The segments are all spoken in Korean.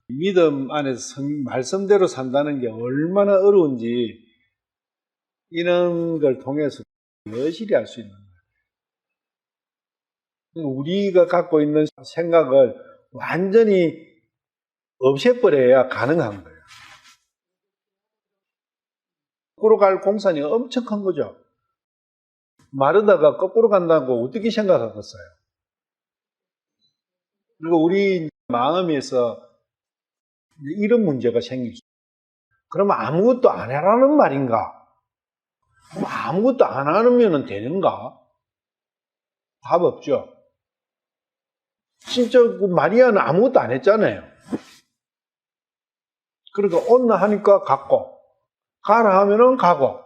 믿음 안에서 말씀대로 산다는 게 얼마나 어려운지 이런 걸 통해서 여실히 알 수 있는 거예요. 우리가 갖고 있는 생각을 완전히 없애버려야 가능한 거예요. 거꾸로 갈 공산이 엄청 큰 거죠. 마르다가 거꾸로 간다고 어떻게 생각하겠어요? 그리고 우리 마음에서 이런 문제가 생길 수 있어요. 그러면 아무것도 안 해라는 말인가? 그럼 아무것도 안 하면 되는가? 답 없죠. 진짜 그 마리아는 아무것도 안 했잖아요. 그러니까 온나 하니까 갔고, 가라 하면은 가고,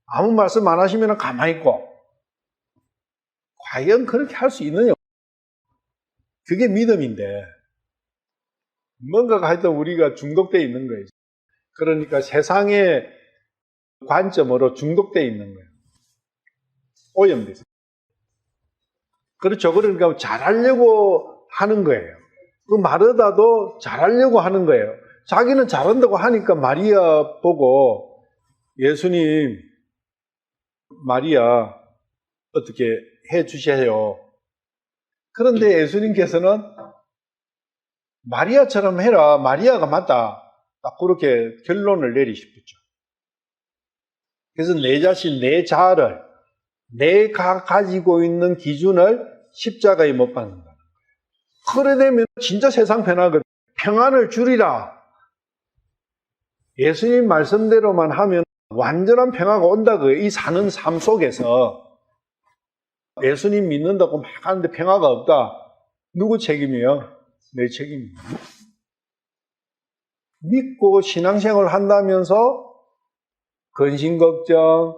아무 말씀 안 하시면 가만히 있고. 과연 그렇게 할 수 있느냐? 그게 믿음인데, 뭔가가 하여튼 우리가 중독되어 있는 거예요. 그러니까 세상의 관점으로 중독되어 있는 거예요. 오염돼서. 그렇죠. 그러니까 잘하려고 하는 거예요. 그 마르다도 잘하려고 하는 거예요. 자기는 잘한다고 하니까 마리아 보고 예수님, 마리아 어떻게 해 주세요. 그런데 예수님께서는 마리아처럼 해라. 마리아가 맞다. 딱 그렇게 결론을 내리시죠. 그래서 내 자신, 내 자아를, 내가 가지고 있는 기준을 십자가에 못 박는다. 그래 되면 진짜 세상 변화거든. 평안을 주리라. 예수님 말씀대로만 하면 완전한 평화가 온다고요. 이 사는 삶 속에서 예수님 믿는다고 막 하는데 평화가 없다. 누구 책임이에요? 내 책임입니다. 믿고 신앙생활을 한다면서 근심 걱정,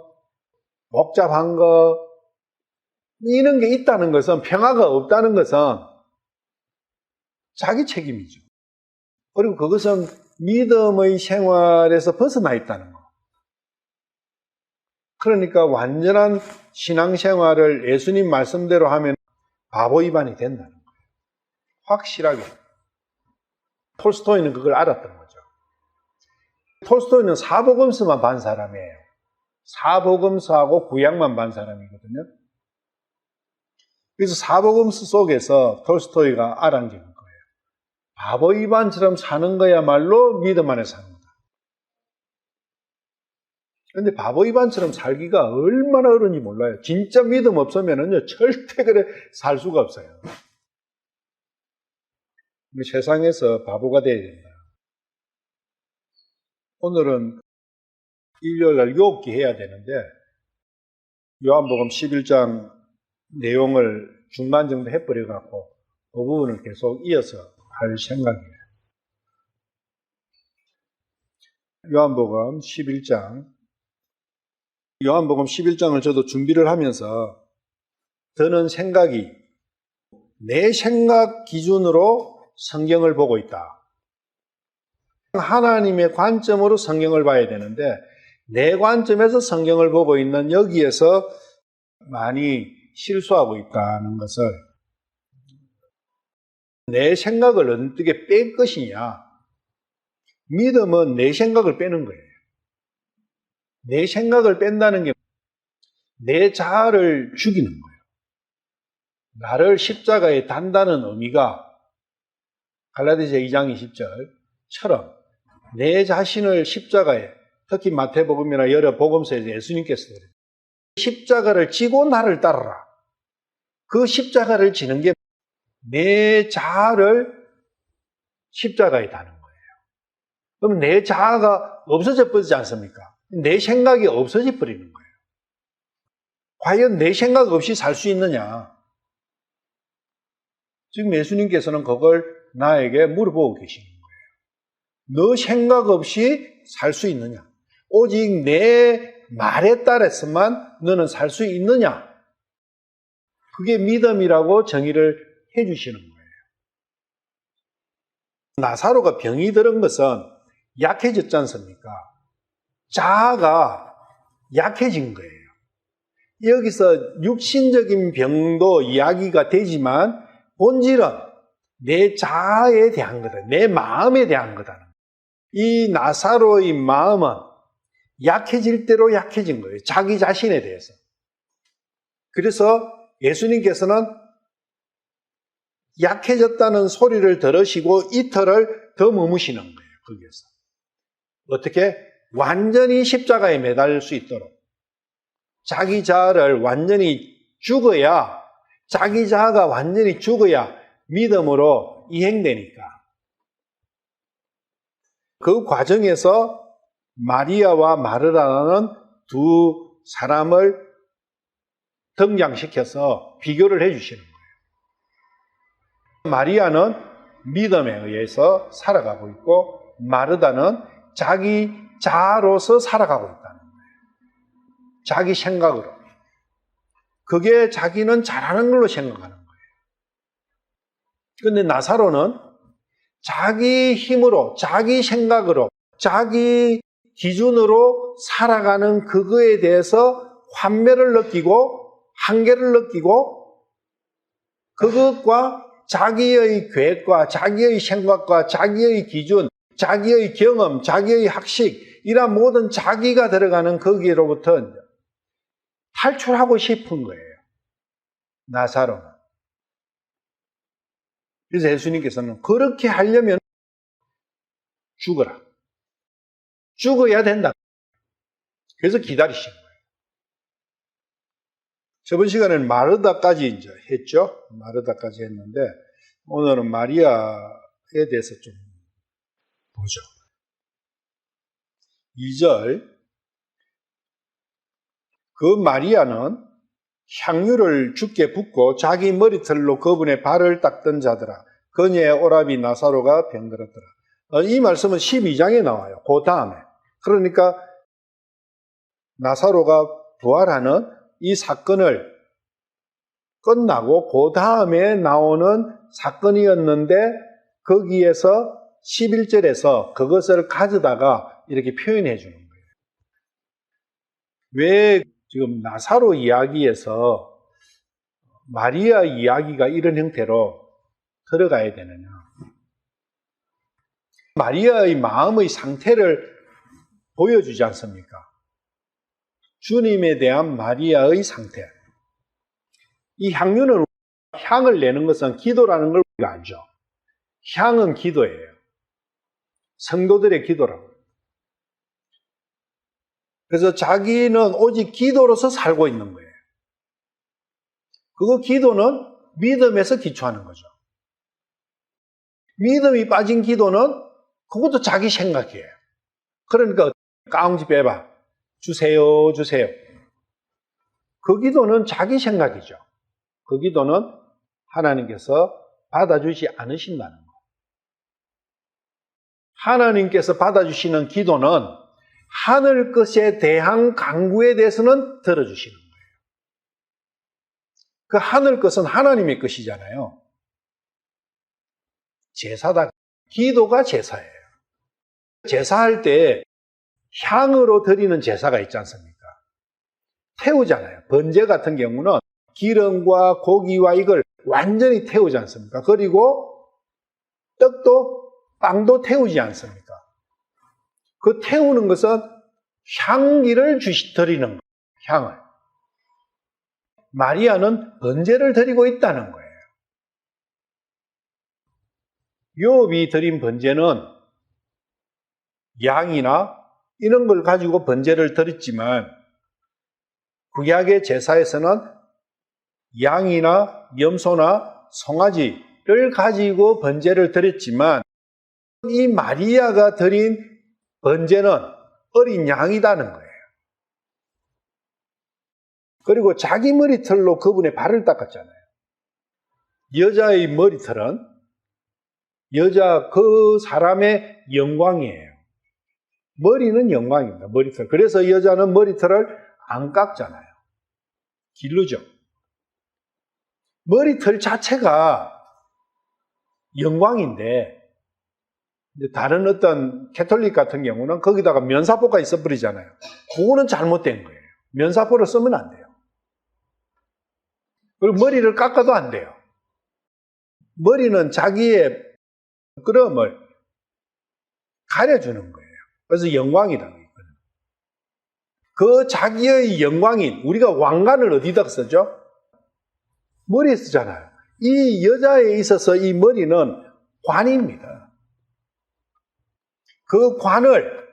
복잡한 거 이런 게 있다는 것은, 평화가 없다는 것은 자기 책임이죠. 그리고 그것은 믿음의 생활에서 벗어나 있다는 거. 그러니까 완전한 신앙생활을 예수님 말씀대로 하면 바보 위반이 된다는 거예요. 확실하게. 톨스토이는 그걸 알았던 거죠. 톨스토이는 사복음서만 반 사람이에요. 사복음서하고 구약만 반 사람이거든요. 그래서 사복음서 속에서 톨스토이가 알아낸 거예요. 바보 위반처럼 사는 거야말로 믿음 안에 사는 거다. 그런데 바보 위반처럼 살기가 얼마나 어려운지 몰라요. 진짜 믿음 없으면은요, 절대 그래 살 수가 없어요. 세상에서 바보가 돼야 된다. 오늘은 일요일날 유혹기 해야 되는데, 요한복음 11장 내용을 중간 정도 해버려갖고 그 부분을 계속 이어서 할 생각이에요. 요한복음 11장을 저도 준비를 하면서 드는 생각이, 내 생각 기준으로 성경을 보고 있다. 하나님의 관점으로 성경을 봐야 되는데 내 관점에서 성경을 보고 있는 여기에서 많이 실수하고 있다는 것을, 내 생각을 어떻게 뺄 것이냐. 믿음은 내 생각을 빼는 거예요. 내 생각을 뺀다는 게 내 자아를 죽이는 거예요. 나를 십자가에 단다는 의미가 갈라디아서 2장 20절처럼 내 자신을 십자가에, 특히 마태복음이나 여러 복음서에서 예수님께서 십자가를 지고 나를 따르라. 그 십자가를 지는 게 내 자아를 십자가에 다는 거예요. 그럼 내 자아가 없어져 버리지 않습니까? 내 생각이 없어져 버리는 거예요. 과연 내 생각 없이 살 수 있느냐? 지금 예수님께서는 그걸 나에게 물어보고 계시는 거예요. 너 생각 없이 살 수 있느냐? 오직 내 말에 따라서만 너는 살 수 있느냐? 그게 믿음이라고 정의를 해주시는 거예요. 나사로가 병이 들은 것은 약해졌지 않습니까? 자아가 약해진 거예요. 여기서 육신적인 병도 이야기가 되지만 본질은 내 자아에 대한 거다. 내 마음에 대한 거다. 이 나사로의 마음은 약해질 대로 약해진 거예요. 자기 자신에 대해서. 그래서 예수님께서는 약해졌다는 소리를 들으시고 이틀을 더 머무시는 거예요. 거기에서. 어떻게? 완전히 십자가에 매달릴 수 있도록. 자기 자아를 완전히 죽어야, 자기 자아가 완전히 죽어야 믿음으로 이행되니까. 그 과정에서 마리아와 마르다는 두 사람을 등장시켜서 비교를 해주시는 거예요. 마리아는 믿음에 의해서 살아가고 있고 마르다는 자기 자아로서 살아가고 있다는 거예요. 자기 생각으로. 그게 자기는 잘하는 걸로 생각하는 거예요. 그런데 나사로는 자기 힘으로, 자기 생각으로, 자기 기준으로 살아가는 그거에 대해서 환멸을 느끼고 한계를 느끼고 그것과 자기의 계획과 자기의 생각과 자기의 기준, 자기의 경험, 자기의 학식 이런 모든 자기가 들어가는 거기로부터 탈출하고 싶은 거예요. 나사로는. 그래서 예수님께서는 그렇게 하려면 죽어라. 죽어야 된다. 그래서 기다리신 거예요. 저번 시간에는 마르다까지 이제 했죠. 마르다까지 했는데 오늘은 마리아에 대해서 좀 보죠. 2절. 그 마리아는 향유를 주께 붓고 자기 머리털로 그분의 발을 닦던 자더라. 그녀의 오라비 나사로가 병들었더라. 이 말씀은 12장에 나와요. 그 다음에. 그러니까 나사로가 부활하는 이 사건을 끝나고 그 다음에 나오는 사건이었는데 거기에서 11절에서 그것을 가져다가 이렇게 표현해 주는 거예요. 왜 지금 나사로 이야기에서 마리아 이야기가 이런 형태로 들어가야 되느냐. 마리아의 마음의 상태를 보여주지 않습니까? 주님에 대한 마리아의 상태. 이 향유는 향을 내는 것은 기도라는 걸 우리가 알죠. 향은 기도예요. 성도들의 기도라고. 그래서 자기는 오직 기도로서 살고 있는 거예요. 그거 기도는 믿음에서 기초하는 거죠. 믿음이 빠진 기도는 그것도 자기 생각이에요. 그러니까 까웅지 빼봐. 주세요, 주세요. 그 기도는 자기 생각이죠. 그 기도는 하나님께서 받아주지 않으신다는 거. 하나님께서 받아주시는 기도는 하늘 것에 대한 간구에 대해서는 들어주시는 거예요. 그 하늘 것은 하나님의 것이잖아요. 제사다. 기도가 제사예요. 제사할 때 향으로 드리는 제사가 있지 않습니까? 태우잖아요. 번제 같은 경우는 기름과 고기와 이걸 완전히 태우지 않습니까? 그리고 떡도 빵도 태우지 않습니까? 그 태우는 것은 향기를 드리는 거예요. 향을. 마리아는 번제를 드리고 있다는 거예요. 요업이 드린 번제는 양이나 이런 걸 가지고 번제를 드렸지만 구약의 제사에서는 양이나 염소나 송아지를 가지고 번제를 드렸지만 이 마리아가 드린 번제는 어린 양이라는 거예요. 그리고 자기 머리털로 그분의 발을 닦았잖아요. 여자의 머리털은 여자 그 사람의 영광이에요. 머리는 영광입니다. 머리털. 그래서 여자는 머리털을 안 깎잖아요. 기르죠. 머리털 자체가 영광인데 다른 어떤 캐톨릭 같은 경우는 거기다가 면사포가 있어버리잖아요. 그거는 잘못된 거예요. 면사포를 쓰면 안 돼요. 그리고 머리를 깎아도 안 돼요. 머리는 자기의 부끄러움을 가려주는 거예요. 그래서 영광이라고 있거든요. 그 자기의 영광인, 우리가 왕관을 어디다 쓰죠? 머리에 쓰잖아요. 이 여자에 있어서 이 머리는 관입니다. 그 관을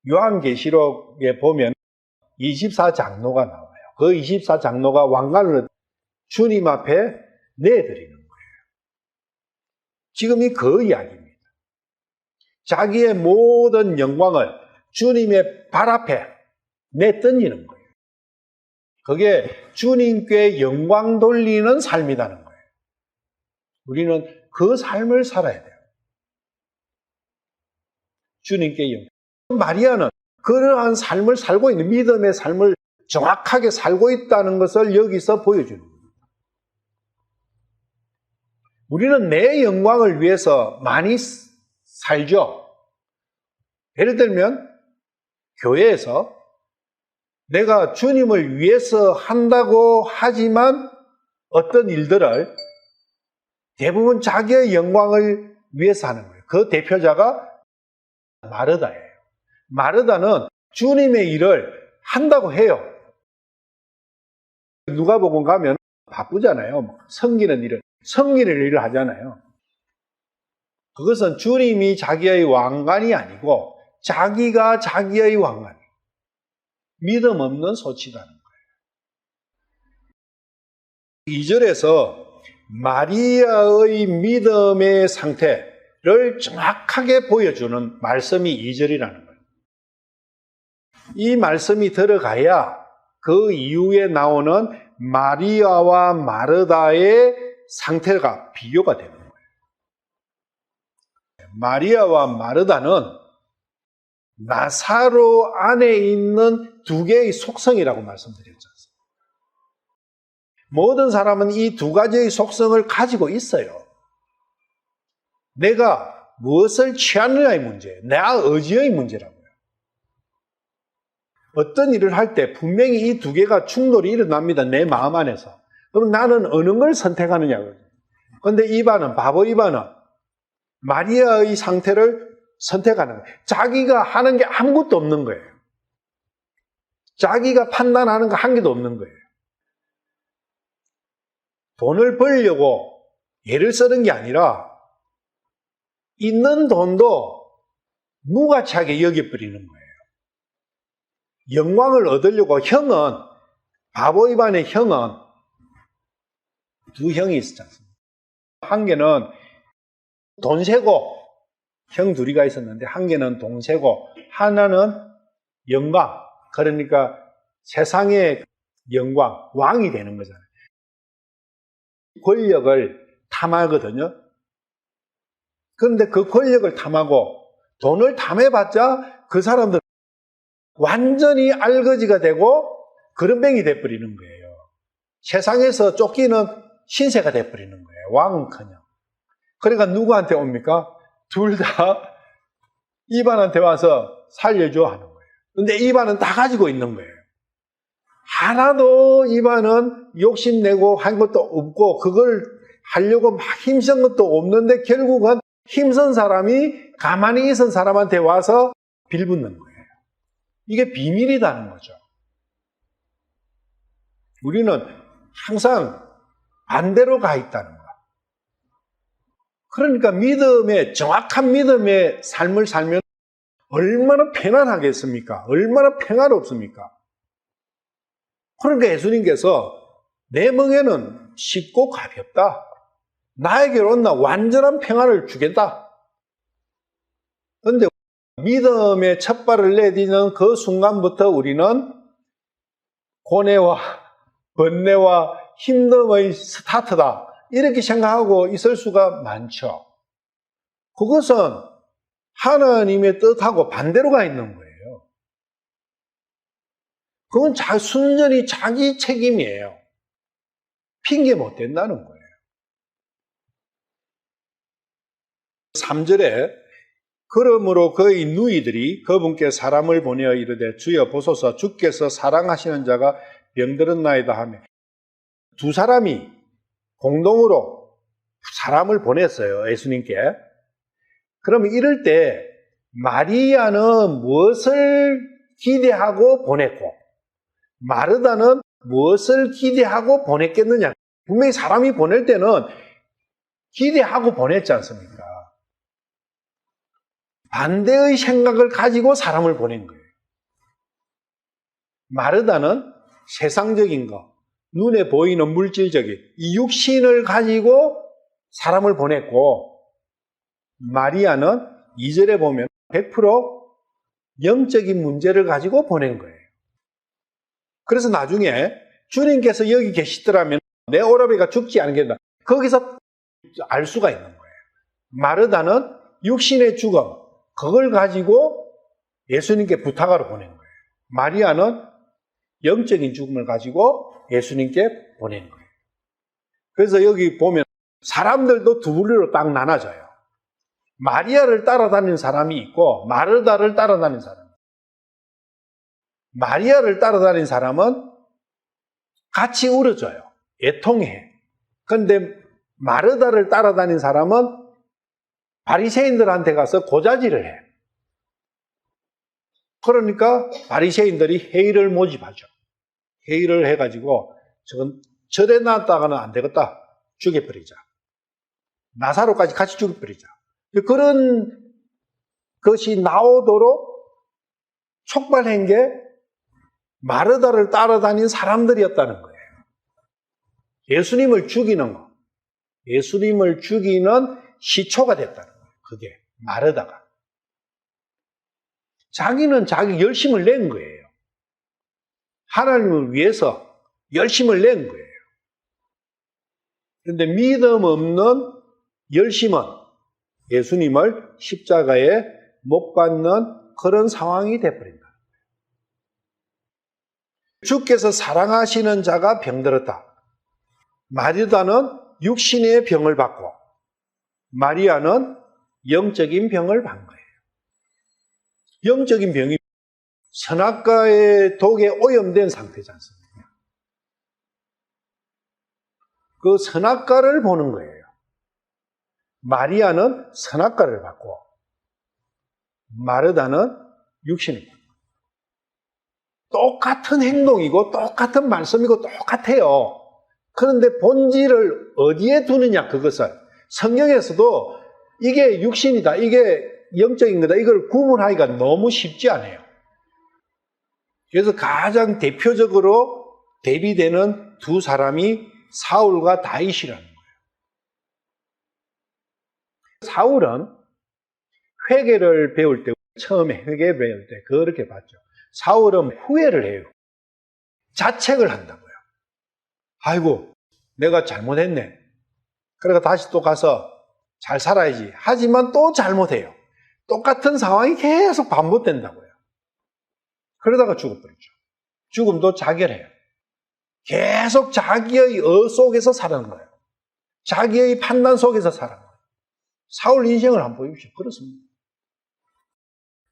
요한계시록에 보면 24장로가 나와요. 그 24장로가 왕관을 주님 앞에 내드리는 거예요. 지금이 그 이야기입니다. 자기의 모든 영광을 주님의 발 앞에 내던지는 거예요. 그게 주님께 영광 돌리는 삶이라는 거예요. 우리는 그 삶을 살아야 돼요. 주님께 영광. 마리아는 그러한 삶을 살고 있는, 믿음의 삶을 정확하게 살고 있다는 것을 여기서 보여주는 거예요. 우리는 내 영광을 위해서 많이 살죠. 예를 들면 교회에서 내가 주님을 위해서 한다고 하지만 어떤 일들을 대부분 자기의 영광을 위해서 하는 거예요. 그 대표자가 마르다예요. 마르다는 주님의 일을 한다고 해요. 누가복음 가면 바쁘잖아요. 섬기는 일을 하잖아요. 그것은 주님이 자기의 왕관이 아니고 자기가 자기의 왕관, 믿음 없는 소치라는 거예요. 2절에서 마리아의 믿음의 상태를 정확하게 보여주는 말씀이 2절이라는 거예요. 이 말씀이 들어가야 그 이후에 나오는 마리아와 마르다의 상태가 비교가 되는 거예요. 마리아와 마르다는 나사로 안에 있는 두 개의 속성이라고 말씀드렸죠. 모든 사람은 이 두 가지의 속성을 가지고 있어요. 내가 무엇을 취하느냐의 문제, 내 의지의 문제라고요. 어떤 일을 할 때 분명히 이 두 개가 충돌이 일어납니다. 내 마음 안에서. 그럼 나는 어느 걸 선택하느냐고요. 그런데 이반은, 바보 이반은 마리아의 상태를 선택하는 거예요. 자기가 하는 게 아무것도 없는 거예요. 자기가 판단하는 거 한 개도 없는 거예요. 돈을 벌려고 애를 쓰는 게 아니라 있는 돈도 무가치하게 여겨버리는 거예요. 영광을 얻으려고 형은, 바보 이반의 형은 두 형이 있었지 않습니까? 한 개는 돈 세고, 형 둘이가 있었는데 한 개는 돈 세고 하나는 영광, 그러니까 세상의 영광, 왕이 되는 거잖아요. 권력을 탐하거든요. 그런데 그 권력을 탐하고 돈을 탐해봤자 그 사람들 완전히 알거지가 되고 그런뱅이 돼버리는 거예요. 세상에서 쫓기는 신세가 돼버리는 거예요. 왕은커녕. 그러니까 누구한테 옵니까? 둘 다 이반한테 와서 살려줘 하는 거예요. 근데 이반은 다 가지고 있는 거예요. 하나도 이반은 욕심내고 한 것도 없고 그걸 하려고 막 힘쓴 것도 없는데 결국은 힘쓴 사람이 가만히 있은 사람한테 와서 빌붙는 거예요. 이게 비밀이라는 거죠. 우리는 항상 반대로 가 있다는 거예요. 그러니까 정확한 믿음의 삶을 살면 얼마나 편안하겠습니까? 얼마나 평화롭습니까? 그러니까 예수님께서 내 멍에는 쉽고 가볍다. 나에게로 온나 완전한 평안을 주겠다. 그런데 믿음의 첫 발을 내디는 그 순간부터 우리는 고뇌와 번뇌와 힘듦의 스타트다. 이렇게 생각하고 있을 수가 많죠. 그것은 하나님의 뜻하고 반대로 가 있는 거예요. 그건 순전히 자기 책임이에요. 핑계 못 댄다는 거예요. 3절에 그러므로 그의 누이들이 그분께 사람을 보내어 이르되 주여 보소서 주께서 사랑하시는 자가 병들었나이다 하며 두 사람이 공동으로 사람을 보냈어요. 예수님께. 그러면 이럴 때 마리아는 무엇을 기대하고 보냈고 마르다는 무엇을 기대하고 보냈겠느냐? 분명히 사람이 보낼 때는 기대하고 보냈지 않습니까? 반대의 생각을 가지고 사람을 보낸 거예요. 마르다는 세상적인 것, 눈에 보이는 물질적인 이 육신을 가지고 사람을 보냈고 마리아는 2절에 보면 100% 영적인 문제를 가지고 보낸 거예요. 그래서 나중에 주님께서 여기 계시더라면 내 오라비가 죽지 않겠다. 거기서 알 수가 있는 거예요. 마르다는 육신의 죽음, 그걸 가지고 예수님께 부탁하러 보낸 거예요. 마리아는 영적인 죽음을 가지고 예수님께 보낸 거예요. 그래서 여기 보면 사람들도 두 부류로 딱 나눠져요. 마리아를 따라다니는 사람이 있고 마르다를 따라다니는 사람. 마리아를 따라다니는 사람은 같이 울어줘요. 애통해. 그런데 마르다를 따라다니는 사람은 바리새인들한테 가서 고자질을 해. 그러니까 바리새인들이 회의를 모집하죠. 회의를 해가지고 저건 절에 놨다가는 안 되겠다. 죽여버리자. 나사로까지 같이 죽여버리자. 그런 것이 나오도록 촉발한 게 마르다를 따라다닌 사람들이었다는 거예요. 예수님을 죽이는 거. 예수님을 죽이는 시초가 됐다는 거예요. 그게 마르다가. 자기는 자기 열심을 낸 거예요. 하나님을 위해서 열심을 낸 거예요. 그런데 믿음 없는 열심은 예수님을 십자가에 못 박는 그런 상황이 되어버린다. 주께서 사랑하시는 자가 병들었다. 마르다는 육신의 병을 받고 마리아는 영적인 병을 받은 거예요. 영적인 병이 선악과의 독에 오염된 상태지 않습니까? 그 선악과를 보는 거예요. 마리아는 선악과를 받고 마르다는 육신을 받고 똑같은 행동이고 똑같은 말씀이고 똑같아요. 그런데 본질을 어디에 두느냐 그것을 성경에서도 이게 육신이다, 이게 영적인 거다, 이걸 구분하기가 너무 쉽지 않아요. 그래서 가장 대표적으로 대비되는 두 사람이 사울과 다윗이라는 거예요. 사울은 회개를 배울 때, 처음에 회개 배울 때 그렇게 봤죠. 사울은 후회를 해요. 자책을 한다고요. 아이고, 내가 잘못했네. 그러니까 다시 또 가서 잘 살아야지. 하지만 또 잘못해요. 똑같은 상황이 계속 반복된다고요. 그러다가 죽어버리죠. 죽음도 자결해요. 계속 자기의 속에서 살아가는 거예요. 자기의 판단 속에서 살아가는 거예요. 사울 인생을 한번 보십시오. 그렇습니다.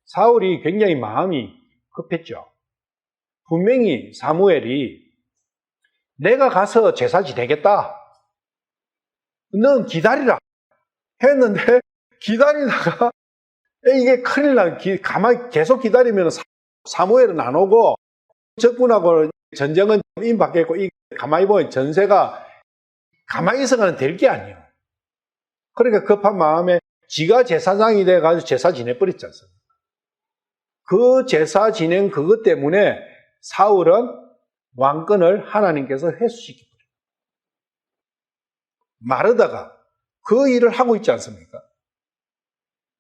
사울이 굉장히 마음이 급했죠. 분명히 사무엘이 내가 가서 제사 지내겠다. 넌 기다리라. 했는데 기다리다가 이게 큰일 나. 가만히 계속 기다리면 사무엘은 안 오고 적군하고 전쟁은 임박했고 가만히 보면 전세가 가만히 있어가는 될 게 아니에요. 그러니까 급한 마음에 지가 제사장이 돼가지고 제사 지내버렸지 않습니까? 그 제사 지낸 그것 때문에 사울은 왕권을 하나님께서 회수시켜버려요. 마르다가 그 일을 하고 있지 않습니까?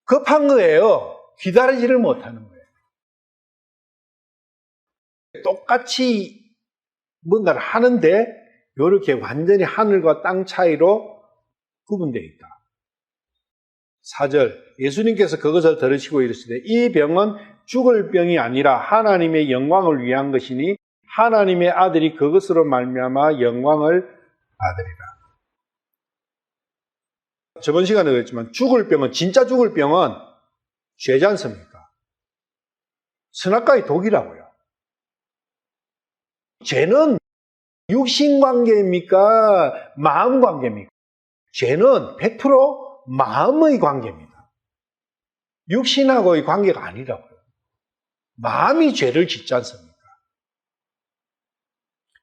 급한 거예요. 기다리지를 못하는 거예요. 똑같이 뭔가를 하는데 이렇게 완전히 하늘과 땅 차이로 구분되어 있다. 4절 예수님께서 그것을 들으시고 이르시되 이 병은 죽을 병이 아니라 하나님의 영광을 위한 것이니 하나님의 아들이 그것으로 말미암아 영광을 받으리라. 저번 시간에 그랬지만 죽을 병은 진짜 죽을 병은 죄지 않습니까? 선악과의 독이라고요. 죄는 육신 관계입니까? 마음 관계입니까? 죄는 100% 마음의 관계입니다. 육신하고의 관계가 아니라고요. 마음이 죄를 짓지 않습니까?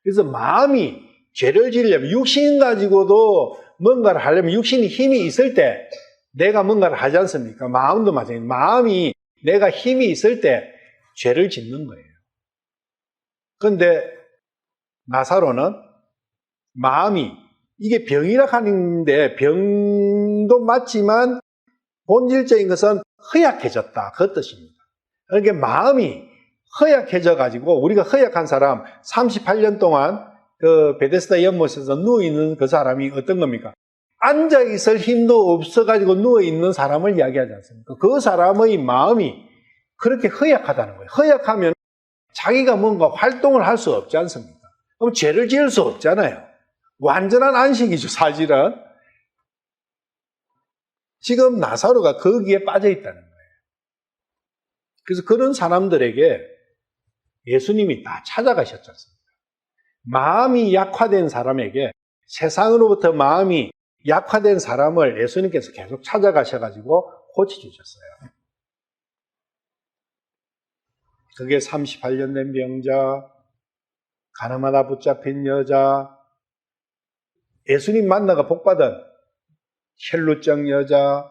그래서 마음이 죄를 지으려면 육신 가지고도 뭔가를 하려면 육신이 힘이 있을 때 내가 뭔가를 하지 않습니까? 마음도 마찬가지예요. 마음이 내가 힘이 있을 때 죄를 짓는 거예요. 그런데 나사로는 마음이 이게 병이라 하는데 병도 맞지만 본질적인 것은 허약해졌다. 그 뜻입니다. 그러니까 마음이 허약해져 가지고 우리가 허약한 사람 38년 동안 그 베데스다 연못에서 누워있는 그 사람이 어떤 겁니까? 앉아있을 힘도 없어가지고 누워있는 사람을 이야기하지 않습니까? 그 사람의 마음이 그렇게 허약하다는 거예요. 허약하면 자기가 뭔가 활동을 할 수 없지 않습니까? 그럼 죄를 지을 수 없잖아요. 완전한 안식이죠, 사실은. 지금 나사로가 거기에 빠져 있다는 거예요. 그래서 그런 사람들에게 예수님이 다 찾아가셨지 않습니까? 마음이 약화된 사람에게, 세상으로부터 마음이 약화된 사람을 예수님께서 계속 찾아가셔가지고 고쳐주셨어요. 그게 38년 된 병자, 가늠하다 붙잡힌 여자, 예수님 만나가 복받은 혈루증 여자,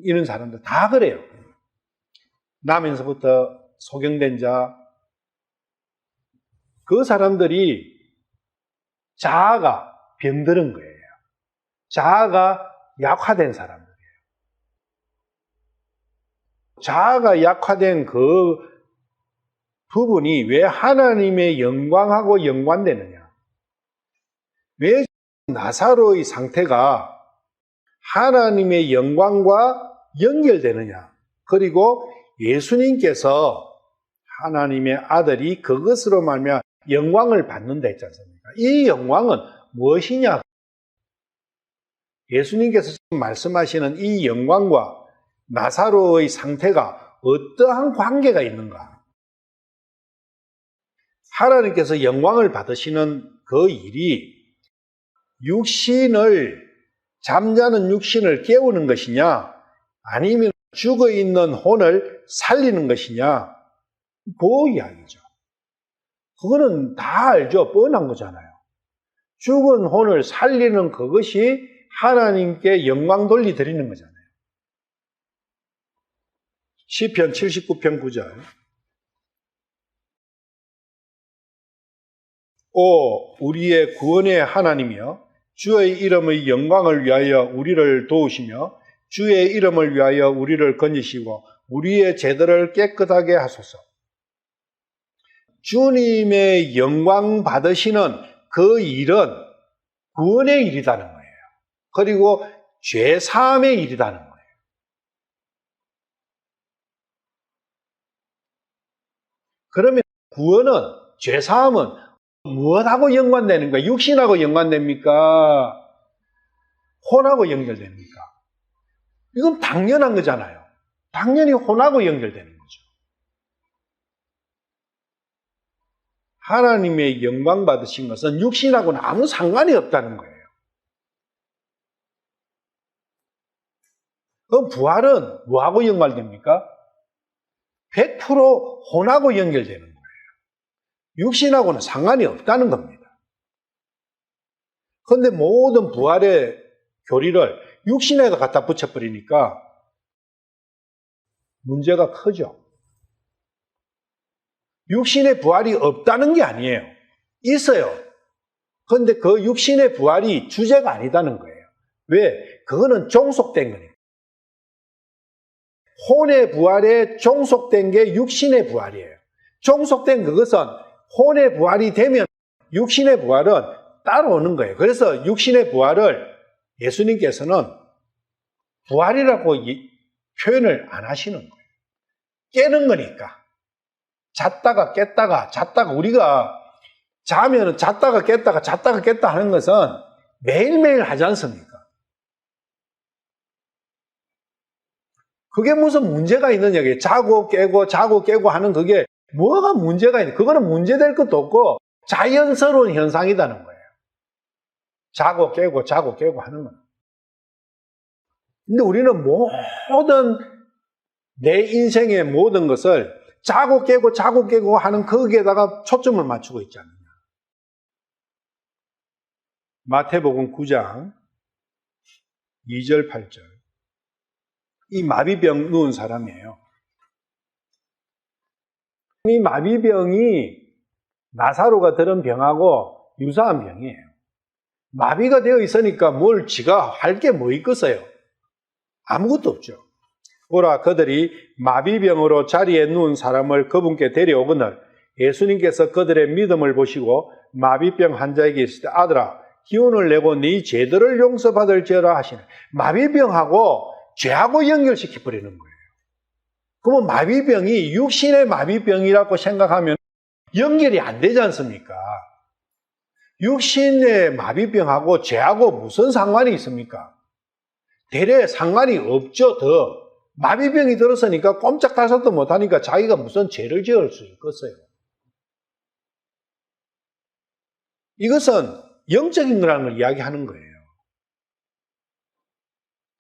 이런 사람들 다 그래요. 나면서부터 소경된 자, 그 사람들이 자아가 병들은 거예요. 자아가 약화된 사람들이에요. 자아가 약화된 그 부분이 왜 하나님의 영광하고 연관되느냐? 왜 나사로의 상태가 하나님의 영광과 연결되느냐? 그리고 예수님께서 하나님의 아들이 그것으로 말미암아 영광을 받는다 했지 않습니까? 이 영광은 무엇이냐? 예수님께서 지금 말씀하시는 이 영광과 나사로의 상태가 어떠한 관계가 있는가? 하나님께서 영광을 받으시는 그 일이 잠자는 육신을 깨우는 것이냐, 아니면 죽어 있는 혼을 살리는 것이냐, 그 이야기죠. 그거는 다 알죠. 뻔한 거잖아요. 죽은 혼을 살리는 그것이 하나님께 영광 돌리드리는 거잖아요. 시편 79편 9절. 오 우리의 구원의 하나님이여, 주의 이름의 영광을 위하여 우리를 도우시며 주의 이름을 위하여 우리를 건지시고 우리의 죄들을 깨끗하게 하소서. 주님의 영광 받으시는 그 일은 구원의 일이라는 거예요. 그리고 죄 사함의 일이라는 거예요. 그러면 구원은, 죄 사함은 무엇하고 연관되는 거예요? 육신하고 연관됩니까? 혼하고 연결됩니까? 이건 당연한 거잖아요. 당연히 혼하고 연결되는 거죠. 하나님의 영광 받으신 것은 육신하고는 아무 상관이 없다는 거예요. 그럼 부활은 뭐하고 연관됩니까? 100% 혼하고 연결되는 거예요. 육신하고는 상관이 없다는 겁니다. 그런데 모든 부활의 교리를 육신에다 갖다 붙여버리니까 문제가 크죠. 육신의 부활이 없다는 게 아니에요. 있어요. 그런데 그 육신의 부활이 주제가 아니다는 거예요. 왜? 그거는 종속된 거니까. 혼의 부활에 종속된 게 육신의 부활이에요. 종속된 그것은 혼의 부활이 되면 육신의 부활은 따라오는 거예요. 그래서 육신의 부활을 예수님께서는 부활이라고 표현을 안 하시는 거예요. 깨는 거니까. 잤다가 깼다가 우리가 자면 잤다가 깼다 하는 것은 매일매일 하지 않습니까? 그게 무슨 문제가 있느냐. 자고 깨고 하는 그게 뭐가 문제가 있냐. 그거는 문제될 것도 없고 자연스러운 현상이라는 거예요. 자고 깨고 자고 깨고 하는 거예요. 근데 우리는 모든 내 인생의 모든 것을 자고 깨고 하는 거기에다가 초점을 맞추고 있지 않느냐. 마태복음 9장 2절 8절. 이 마비병 누운 사람이에요. 이 마비병이 나사로가 들은 병하고 유사한 병이에요. 마비가 되어 있으니까 뭘 지가 할 게 뭐 있겠어요? 아무것도 없죠. 오라 그들이 마비병으로 자리에 누운 사람을 그분께 데려오거늘 예수님께서 그들의 믿음을 보시고 마비병 환자에게 있을 때 아들아 기운을 내고 네 죄들을 용서받을지어라 하시네. 마비병하고 죄하고 연결시켜 버리는 거예요. 그러면 마비병이 육신의 마비병이라고 생각하면 연결이 안 되지 않습니까? 육신의 마비병하고 죄하고 무슨 상관이 있습니까? 대래 상관이 없죠. 더 마비병이 들었으니까 꼼짝달싹도 못하니까 자기가 무슨 죄를 지을 수 있겠어요. 이것은 영적인 거라는 걸 이야기하는 거예요.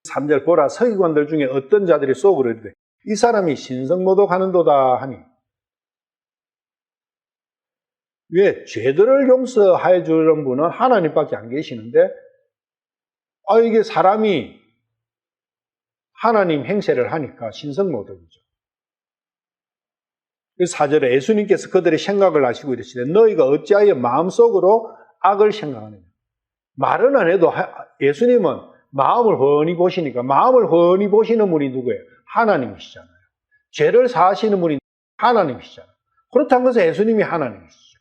3절 보라 서기관들 중에 어떤 자들이 속으로 이르되 이 사람이 신성모독하는도다 하니 왜 죄들을 용서해 주는 분은 하나님밖에 안 계시는데 이게 사람이 하나님 행세를 하니까 신성모독이죠. 4절에 예수님께서 그들의 생각을 아시고 이르시되 너희가 어찌하여 마음속으로 악을 생각하느냐. 말은 안 해도 예수님은 마음을 훤히 보시니까 마음을 훤히 보시는 분이 누구예요? 하나님이시잖아요. 죄를 사하시는 분이 하나님이시잖아요. 그렇다는 것은 예수님이 하나님이시죠.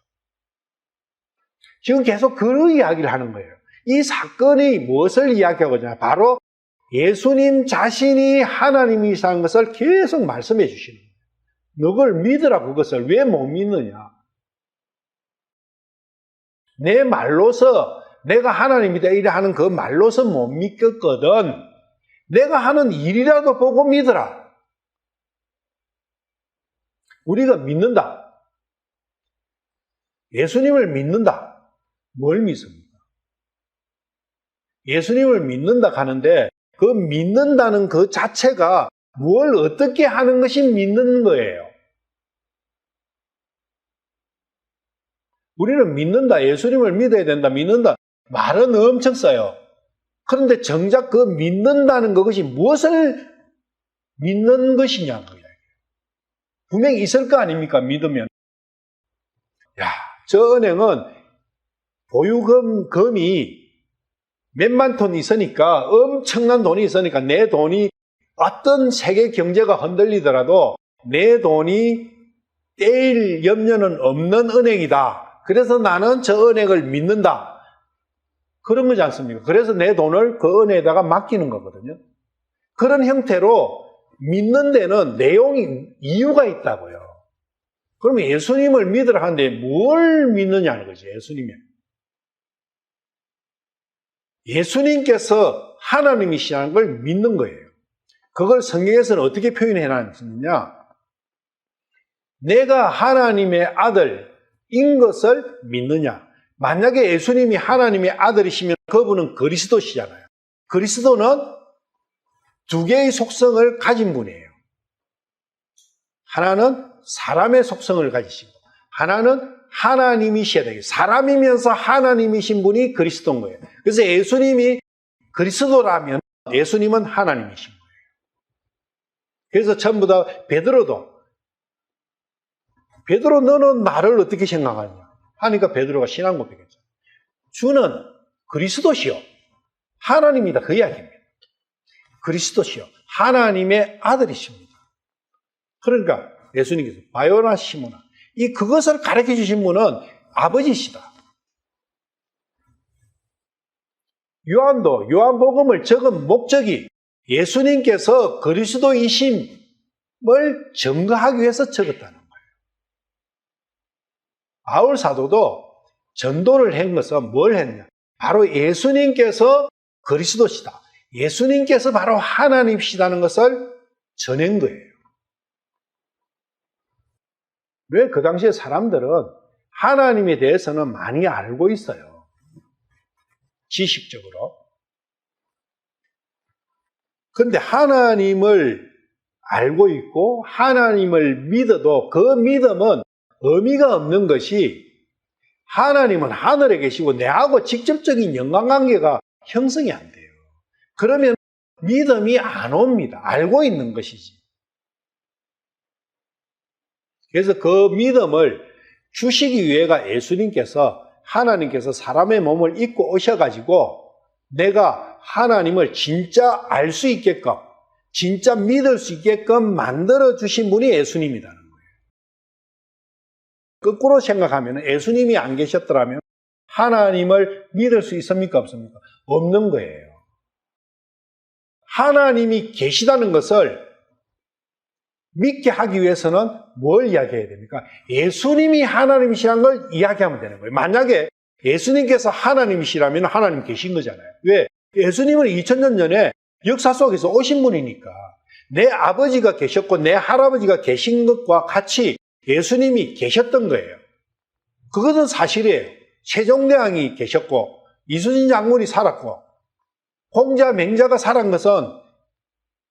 지금 계속 그 이야기를 하는 거예요. 이 사건이 무엇을 이야기하고 있냐? 바로 예수님 자신이 하나님이시라는 것을 계속 말씀해 주시는 거예요. 너걸 믿으라. 그것을 왜 못 믿느냐? 내 말로서 내가 하나님이다 이래 하는 그 말로서 못 믿겠거든. 내가 하는 일이라도 보고 믿으라. 우리가 믿는다. 예수님을 믿는다. 뭘 믿습니까? 예수님을 믿는다 하는데 그 믿는다는 그 자체가 뭘 어떻게 하는 것이 믿는 거예요. 우리는 믿는다, 예수님을 믿어야 된다, 믿는다. 말은 엄청 써요. 그런데 정작 그 믿는다는 그것이 무엇을 믿는 것이냐는 거예요. 분명히 있을 거 아닙니까? 믿으면. 저 은행은 보유금이 몇만 톤 있으니까 엄청난 돈이 있으니까 내 돈이 어떤 세계 경제가 흔들리더라도 내 돈이 떼일 염려는 없는 은행이다. 그래서 나는 저 은행을 믿는다. 그런 거지 않습니까? 그래서 내 돈을 그 은행에다가 맡기는 거거든요. 그런 형태로 믿는 데는 이유가 있다고요. 그러면 예수님을 믿으라 하는데 뭘 믿느냐는 거죠, 예수님이. 예수님께서 하나님이시라는 걸 믿는 거예요. 그걸 성경에서는 어떻게 표현해 놨느냐? 내가 하나님의 아들인 것을 믿느냐? 만약에 예수님이 하나님의 아들이시면 그분은 그리스도시잖아요. 그리스도는 두 개의 속성을 가진 분이에요. 하나는 사람의 속성을 가지시고 하나는 하나님이셔야 되겠어요. 사람이면서 하나님이신 분이 그리스도인 거예요. 그래서 예수님이 그리스도라면 예수님은 하나님이신 거예요. 그래서 전부 다 베드로 너는 나를 어떻게 생각하냐 하니까 베드로가 신앙 고백했죠. 주는 그리스도시요 하나님이다 그 이야기입니다. 그리스도시요 하나님의 아들이십니다. 그러니까 예수님께서 바요나 시모나 그것을 가르쳐 주신 분은 아버지시다. 요한복음을 적은 목적이 예수님께서 그리스도이심을 증거하기 위해서 적었다는 거예요. 바울 사도도 전도를 한 것은 뭘 했냐? 바로 예수님께서 그리스도시다. 예수님께서 바로 하나님이시다는 것을 전한 거예요. 왜 그 당시에 사람들은 하나님에 대해서는 많이 알고 있어요. 지식적으로. 그런데 하나님을 알고 있고 하나님을 믿어도 그 믿음은 의미가 없는 것이 하나님은 하늘에 계시고 내하고 직접적인 연관관계가 형성이 안 돼요. 그러면 믿음이 안 옵니다. 알고 있는 것이지. 그래서 그 믿음을 주시기 위해가 예수님께서 하나님께서 사람의 몸을 입고 오셔가지고 내가 하나님을 진짜 알 수 있게끔 진짜 믿을 수 있게끔 만들어 주신 분이 예수님이라는 거예요. 거꾸로 생각하면 예수님이 안 계셨더라면 하나님을 믿을 수 있습니까? 없습니까? 없는 거예요. 하나님이 계시다는 것을 믿게 하기 위해서는 뭘 이야기해야 됩니까? 예수님이 하나님이시라는 걸 이야기하면 되는 거예요. 만약에 예수님께서 하나님이시라면 하나님 계신 거잖아요. 왜? 예수님은 2000년 전에 역사 속에서 오신 분이니까 내 아버지가 계셨고 내 할아버지가 계신 것과 같이 예수님이 계셨던 거예요. 그것은 사실이에요. 세종대왕이 계셨고 이순신 장군이 살았고 홍자, 맹자가 살은 것은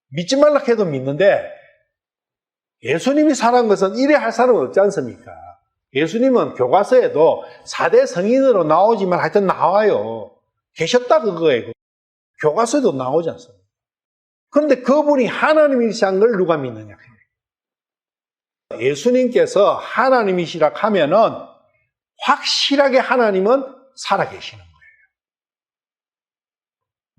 믿지 말라 해도 믿는데 예수님이 살은 것은 이래 할 사람은 없지 않습니까? 예수님은 교과서에도 4대 성인으로 나오지만 하여튼 나와요. 계셨다 그거예요. 교과서에도 나오지 않습니까? 그런데 그분이 하나님이시란 걸 누가 믿느냐? 예수님께서 하나님이시라 하면은 확실하게 하나님은 살아계시는 거예요.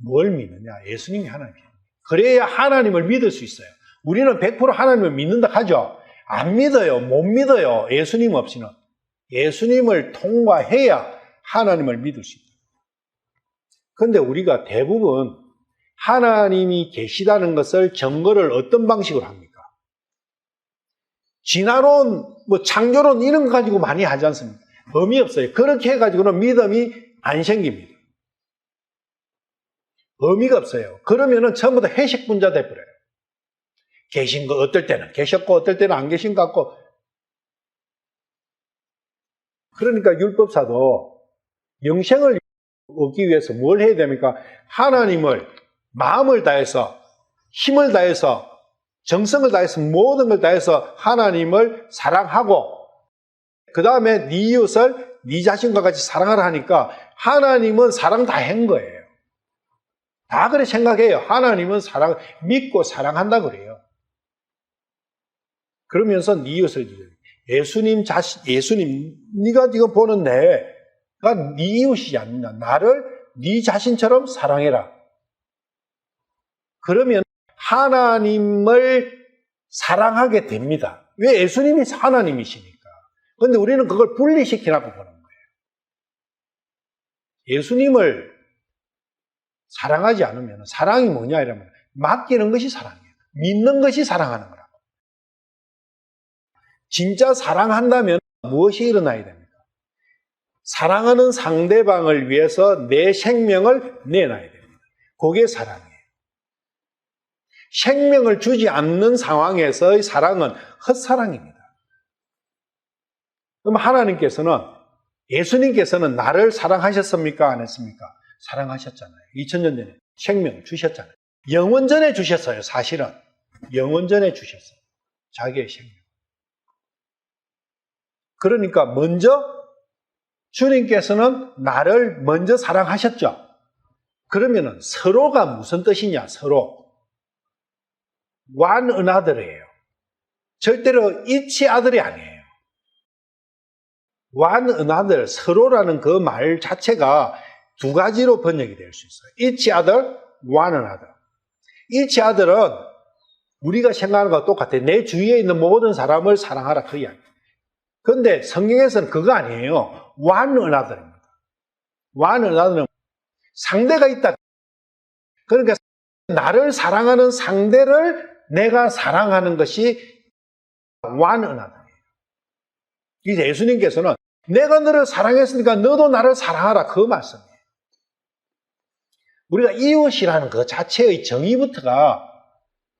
뭘 믿느냐? 예수님이 하나님이에요. 그래야 하나님을 믿을 수 있어요. 우리는 100% 하나님을 믿는다 하죠. 안 믿어요. 못 믿어요. 예수님 없이는. 예수님을 통과해야 하나님을 믿을 수 있다. 그런데 우리가 대부분 하나님이 계시다는 것을 증거를 어떤 방식으로 합니까? 진화론, 창조론 이런 거 가지고 많이 하지 않습니까? 의미 없어요. 그렇게 해가지고는 믿음이 안 생깁니다. 의미가 없어요. 그러면은 전부 다 해석 분자 돼버려요. 계신 거 어떨 때는 계셨고 어떨 때는 안 계신 것 같고. 그러니까 율법사도 영생을 얻기 위해서 뭘 해야 됩니까? 하나님을 마음을 다해서 힘을 다해서 정성을 다해서 모든 걸 다해서 하나님을 사랑하고 그 다음에 네 이웃을 네 자신과 같이 사랑하라 하니까 하나님은 사랑 다 한 거예요. 다 그래 생각해요. 하나님은 믿고 사랑한다 그래요. 그러면서 네 이웃을 예수님 네가 지금 보는 내가 네 이웃이지 않느냐. 나를 네 자신처럼 사랑해라. 그러면 하나님을 사랑하게 됩니다. 왜? 예수님이 하나님이시니까. 그런데 우리는 그걸 분리시키라고 보는 거예요. 예수님을 사랑하지 않으면 사랑이 뭐냐 이러면 맡기는 것이 사랑이에요. 믿는 것이 사랑하는 거라고. 진짜 사랑한다면 무엇이 일어나야 됩니까? 사랑하는 상대방을 위해서 내 생명을 내놔야 됩니다. 그게 사랑이에요. 생명을 주지 않는 상황에서의 사랑은 헛사랑입니다. 그럼 하나님께서는 예수님께서는 나를 사랑하셨습니까? 안 했습니까? 사랑하셨잖아요. 2000년 전에 생명을 주셨잖아요. 영원 전에 주셨어요. 사실은 영원 전에 주셨어요. 자기의 생명. 그러니까 먼저 주님께서는 나를 먼저 사랑하셨죠. 그러면은 서로가 무슨 뜻이냐? 서로 one another예요. 절대로 each other이 아니에요. one another, 서로라는 그 말 자체가 두 가지로 번역이 될 수 있어요. each other, one another. each other은 우리가 생각하는 것과 똑같아요. 내 주위에 있는 모든 사람을 사랑하라 그 이야기. 그런데 성경에서는 그거 아니에요. one another입니다. one another는 상대가 있다. 그러니까 나를 사랑하는 상대를 내가 사랑하는 것이 one another예요. 이제 예수님께서는 내가 너를 사랑했으니까 너도 나를 사랑하라 그 말씀이에요. 우리가 이웃이라는 그 자체의 정의부터가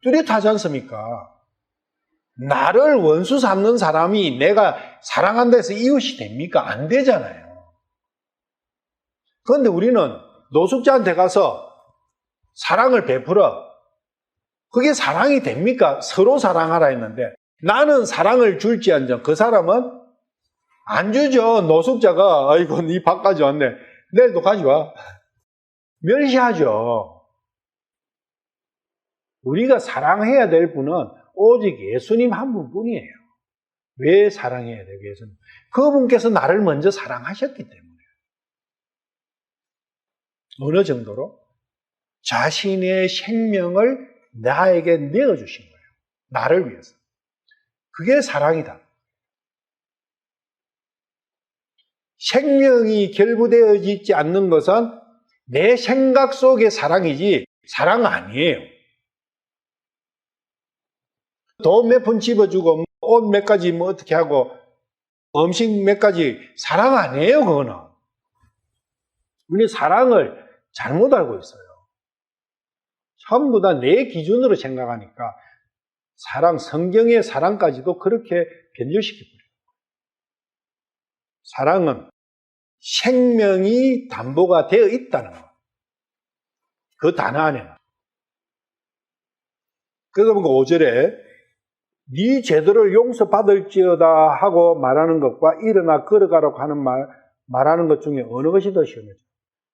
뚜렷하지 않습니까? 나를 원수 삼는 사람이 내가 사랑한다 해서 이웃이 됩니까? 안 되잖아요. 그런데 우리는 노숙자한테 가서 사랑을 베풀어. 그게 사랑이 됩니까? 서로 사랑하라 했는데 나는 사랑을 줄지언정 그 사람은 안 주죠. 노숙자가 아이고 네 밥까지 왔네. 내일도 가져와. 멸시하죠. 우리가 사랑해야 될 분은 오직 예수님 한 분뿐이에요. 왜 사랑해야 돼요? 예수님. 그분께서 나를 먼저 사랑하셨기 때문에. 어느 정도로? 자신의 생명을 나에게 내어주신 거예요. 나를 위해서. 그게 사랑이다. 생명이 결부되어 있지 않는 것은 내 생각 속의 사랑이지 사랑 아니에요. 돈 몇 푼 집어주고 옷 몇 가지 뭐 어떻게 하고 음식 몇 가지 사랑 아니에요. 그거는. 우리 사랑을 잘못 알고 있어요. 전부 다 내 기준으로 생각하니까 사랑, 성경의 사랑까지도 그렇게 변질시켜버려요. 사랑은 생명이 담보가 되어 있다는 것. 그 단어 안에는. 그래서 보니까 5절에 네 죄들을 용서받을지어다 하고 말하는 것과 일어나 걸어가라고 하는 말하는 것 중에 어느 것이 더 시원해요?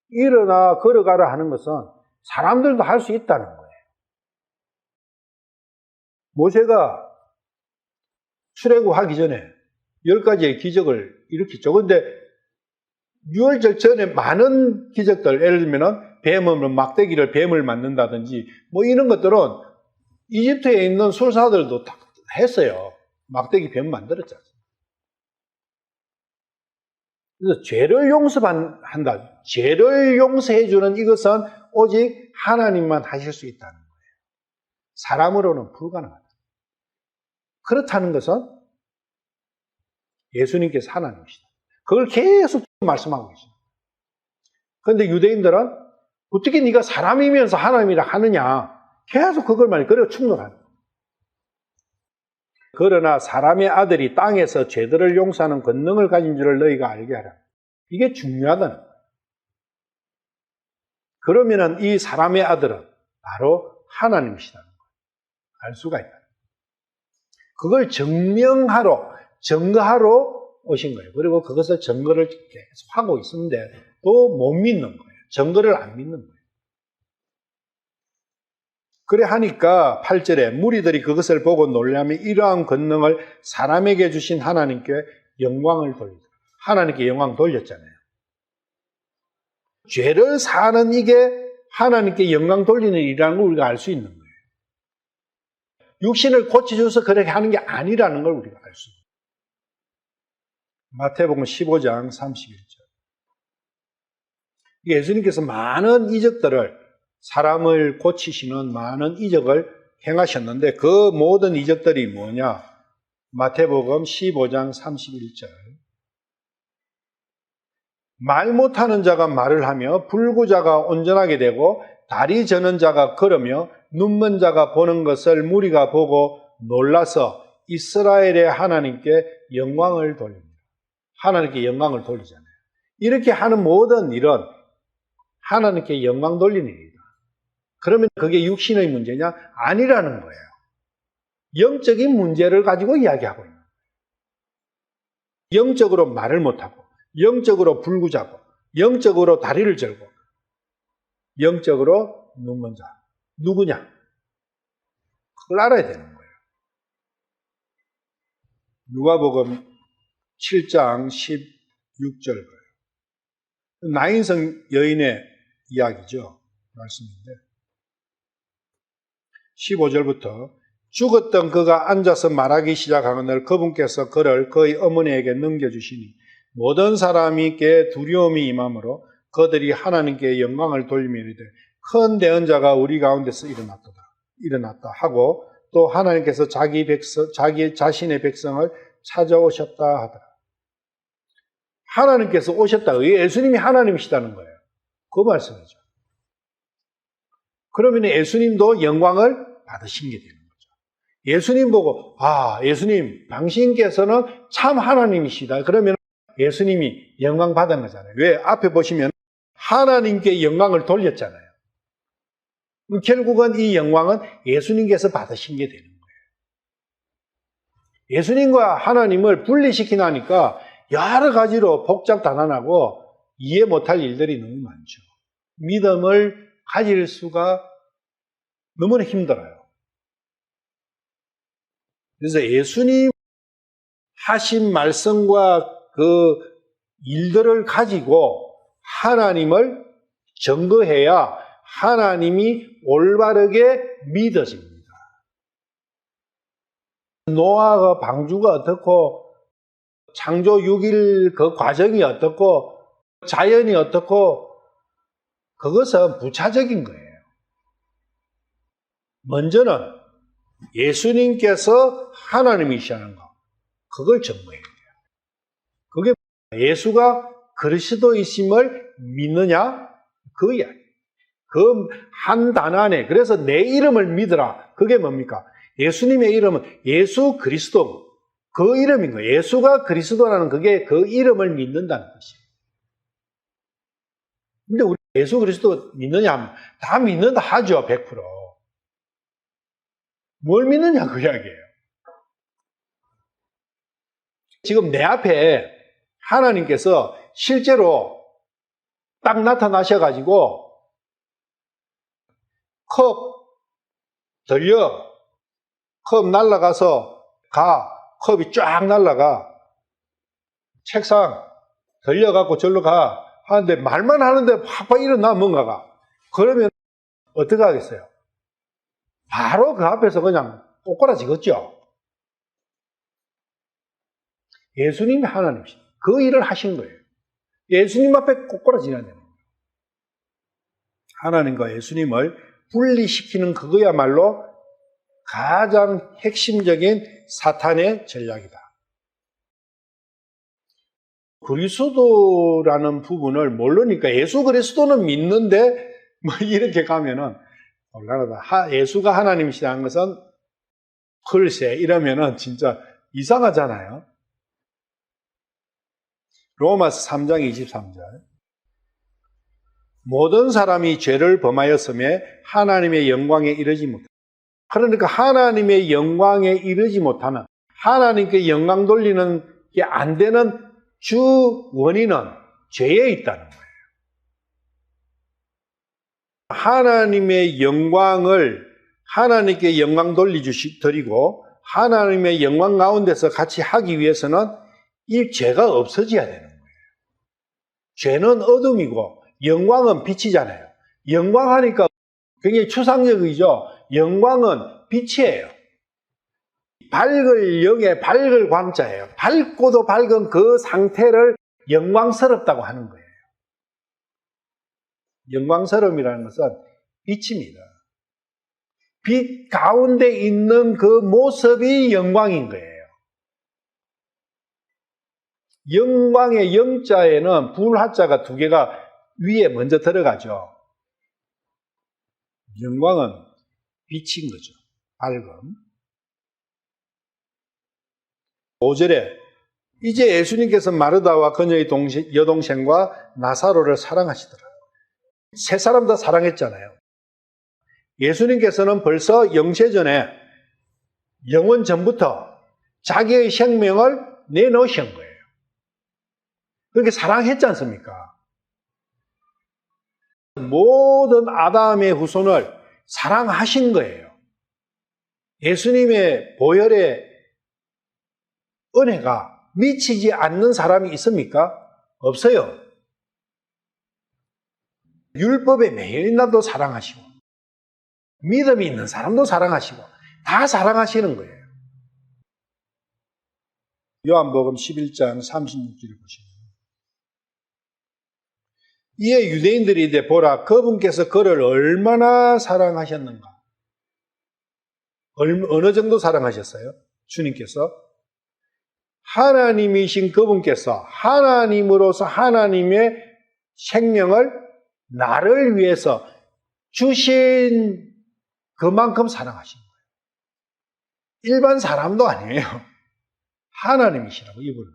일어나 걸어가라 하는 것은 사람들도 할 수 있다는 거예요. 모세가 출애굽하기 전에 10가지의 기적을 일으켰죠. 그런데 유월절 전에 많은 기적들, 예를 들면 뱀은 막대기를 뱀을 만든다든지 뭐 이런 것들은 이집트에 있는 술사들도 다 했어요. 막대기 뱀 만들었잖아요. 그래서 죄를 용서한다. 죄를 용서해주는 이것은 오직 하나님만 하실 수 있다는 거예요. 사람으로는 불가능하다. 그렇다는 것은 예수님께서 하나님이시다. 그걸 계속 말씀하고 계십니다. 그런데 유대인들은 어떻게 네가 사람이면서 하나님이라 하느냐. 계속 그걸 말해요. 그래서 충돌하는 거예요. 그러나 사람의 아들이 땅에서 죄들을 용서하는 권능을 가진 줄을 너희가 알게 하라. 이게 중요하다는 거예요. 그러면은 이 사람의 아들은 바로 하나님이시다는 거예요. 알 수가 있다. 그걸 증명하러, 증거하러 오신 거예요. 그리고 그것을 증거를 계속 하고 있었는데 또 못 믿는 거예요. 증거를 안 믿는 거예요. 그래 하니까 8절에 무리들이 그것을 보고 놀라며 이러한 권능을 사람에게 주신 하나님께 영광을 돌리다. 하나님께 영광 돌렸잖아요. 죄를 사는 이게 하나님께 영광 돌리는 일이라는 걸 우리가 알 수 있는 거예요. 육신을 고쳐줘서 그렇게 하는 게 아니라는 걸 우리가 알 수 있어요. 마태복음 15장 31절. 예수님께서 많은 이적들을 사람을 고치시는 많은 이적을 행하셨는데 그 모든 이적들이 뭐냐? 마태복음 15장 31절. 말 못하는 자가 말을 하며 불구자가 온전하게 되고 다리 저는 자가 걸으며 눈먼 자가 보는 것을 무리가 보고 놀라서 이스라엘의 하나님께 영광을 돌립니다. 하나님께 영광을 돌리잖아요. 이렇게 하는 모든 일은 하나님께 영광 돌리는 일이다. 그러면 그게 육신의 문제냐? 아니라는 거예요. 영적인 문제를 가지고 이야기하고 있는 거예요. 영적으로 말을 못하고 영적으로 불구자고 영적으로 다리를 절고 영적으로 눈먼 자. 누구냐? 그걸 알아야 되는 거예요. 누가복음 7장 16절 거예요. 나인성 여인의 이야기죠. 말씀인데 15절부터 죽었던 그가 앉아서 말하기 시작하거늘 그분께서 그를 그의 어머니에게 넘겨주시니 모든 사람에게 두려움이 임함으로 그들이 하나님께 영광을 돌리며 이르되 큰 대언자가 우리 가운데서 일어났다 하고 또 하나님께서 자기 자신의 백성을 찾아오셨다 하더라. 하나님께서 오셨다. 예수님이 하나님이시다는 거예요. 그 말씀이죠. 그러면 예수님도 영광을 받으신 게 되는 거죠. 예수님 보고 예수님 당신께서는 참 하나님이시다. 그러면 예수님이 영광 받은 거잖아요. 왜? 앞에 보시면 하나님께 영광을 돌렸잖아요. 결국은 이 영광은 예수님께서 받으신 게 되는 거예요. 예수님과 하나님을 분리시키나니까 여러 가지로 복잡다단하고 이해 못할 일들이 너무 많죠. 믿음을 가질 수가 너무나 힘들어요. 그래서 예수님 하신 말씀과 그 일들을 가지고 하나님을 증거해야 하나님이 올바르게 믿어집니다. 노아가 방주가 어떻고 창조 6일 그 과정이 어떻고 자연이 어떻고 그것은 부차적인 거예요. 먼저는 예수님께서 하나님이시라는 거 그걸 증거해야 돼요. 그게 예수가 그리스도이심을 믿느냐 그 이야기. 그 한 단어 안에 그래서 내 이름을 믿으라. 그게 뭡니까? 예수님의 이름은 예수 그리스도 그 이름인 거예요. 예수가 그리스도라는 그게 그 이름을 믿는다는 것이에요. 근데 우리 예수 그리스도 믿느냐 하면 다 믿는다 하죠. 100%. 뭘 믿느냐 그 이야기예요. 지금 내 앞에 하나님께서 실제로 딱 나타나셔가지고 컵 들려 컵 날아가서 컵이 쫙 날아가 책상 들려갖고 절로 가 하는데 말만 하는데 팍팍 일어나 뭔가가 그러면 어떻게 하겠어요? 바로 그 앞에서 그냥 꼬꾸라지겠죠. 예수님이 하나님이시죠. 그 일을 하신 거예요. 예수님 앞에 꼬꾸라지어야 되는 거예요. 하나님과 예수님을 분리시키는 그거야말로 가장 핵심적인 사탄의 전략이다. 그리스도라는 부분을 모르니까 예수 그리스도는 믿는데 뭐 이렇게 가면은 곤란하다. 예수가 하나님이시라는 것은 글쎄 이러면은 진짜 이상하잖아요. 로마서 3장 23절 모든 사람이 죄를 범하였음에 하나님의 영광에 이르지 못한다. 그러니까 하나님의 영광에 이르지 못하는 하나님께 영광 돌리는 게 안 되는 주 원인은 죄에 있다는 거예요. 하나님의 영광을 하나님께 영광 드리고 하나님의 영광 가운데서 같이 하기 위해서는 이 죄가 없어져야 되는 거예요. 죄는 어둠이고 영광은 빛이잖아요. 영광하니까 굉장히 추상적이죠. 영광은 빛이에요. 밝을 영의 밝을 광자예요. 밝고도 밝은 그 상태를 영광스럽다고 하는 거예요. 영광스러움이라는 것은 빛입니다. 빛 가운데 있는 그 모습이 영광인 거예요. 영광의 영자에는 불하자가 두 개가 위에 먼저 들어가죠. 영광은 빛인 거죠. 밝음. 5절에 이제 예수님께서 마르다와 그녀의 여동생과 나사로를 사랑하시더라. 세 사람 다 사랑했잖아요. 예수님께서는 벌써 영세전에 영원 전부터 자기의 생명을 내놓으신 거예요. 그렇게 사랑했지 않습니까? 모든 아담의 후손을 사랑하신 거예요. 예수님의 보혈의 은혜가 미치지 않는 사람이 있습니까? 없어요. 율법에 매일나도 사랑하시고 믿음이 있는 사람도 사랑하시고 다 사랑하시는 거예요. 요한복음 11장 36절을 보시면 이에 유대인들이 이제 보라 그분께서 그를 얼마나 사랑하셨는가. 어느 정도 사랑하셨어요? 주님께서 하나님이신 그분께서 하나님으로서 하나님의 생명을 나를 위해서 주신 그만큼 사랑하신 거예요. 일반 사람도 아니에요. 하나님이시라고 이분은.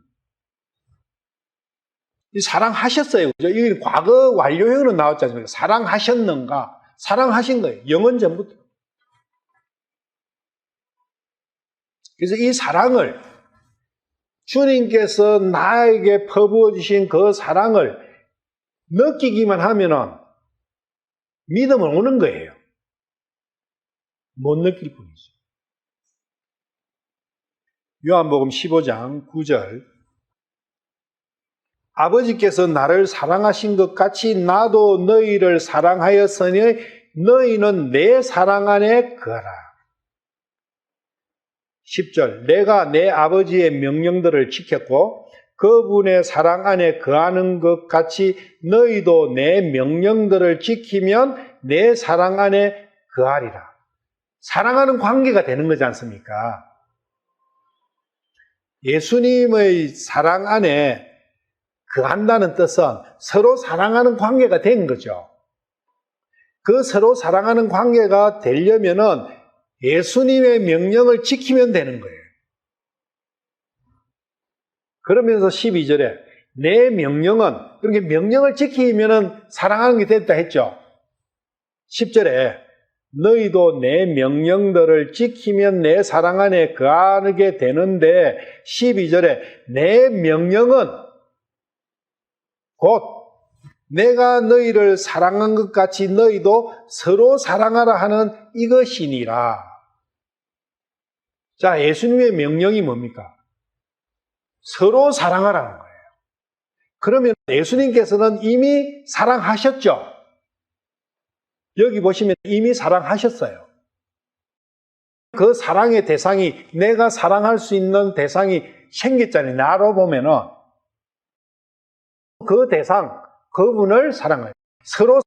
이 사랑하셨어요. 그죠? 이 과거 완료형으로 나왔지 않습니까? 사랑하셨는가? 사랑하신 거예요. 영원 전부터. 그래서 이 사랑을 주님께서 나에게 퍼부어 주신 그 사랑을 느끼기만 하면은 믿음은 오는 거예요. 못 느낄 뿐이죠. 요한복음 15장 9절 아버지께서 나를 사랑하신 것 같이 나도 너희를 사랑하였으니 너희는 내 사랑 안에 거하라. 10절 내가 내 아버지의 명령들을 지켰고 그분의 사랑 안에 거하는 것 같이 너희도 내 명령들을 지키면 내 사랑 안에 거하리라. 사랑하는 관계가 되는 거지 않습니까? 예수님의 사랑 안에 거한다는 뜻은 서로 사랑하는 관계가 된 거죠. 그 서로 사랑하는 관계가 되려면은 예수님의 명령을 지키면 되는 거예요. 그러면서 12절에 내 명령은, 그러니까 명령을 지키면은 사랑하는 게 됐다 했죠. 10절에 너희도 내 명령들을 지키면 내 사랑 안에 거하게 되는데 12절에 내 명령은 곧 내가 너희를 사랑한 것 같이 너희도 서로 사랑하라 하는 이것이니라. 자, 예수님의 명령이 뭡니까? 서로 사랑하라는 거예요. 그러면 예수님께서는 이미 사랑하셨죠? 여기 보시면 이미 사랑하셨어요. 그 사랑의 대상이, 내가 사랑할 수 있는 대상이 생겼잖아요. 나로 보면은 그 대상, 그분을 사랑해요. 서로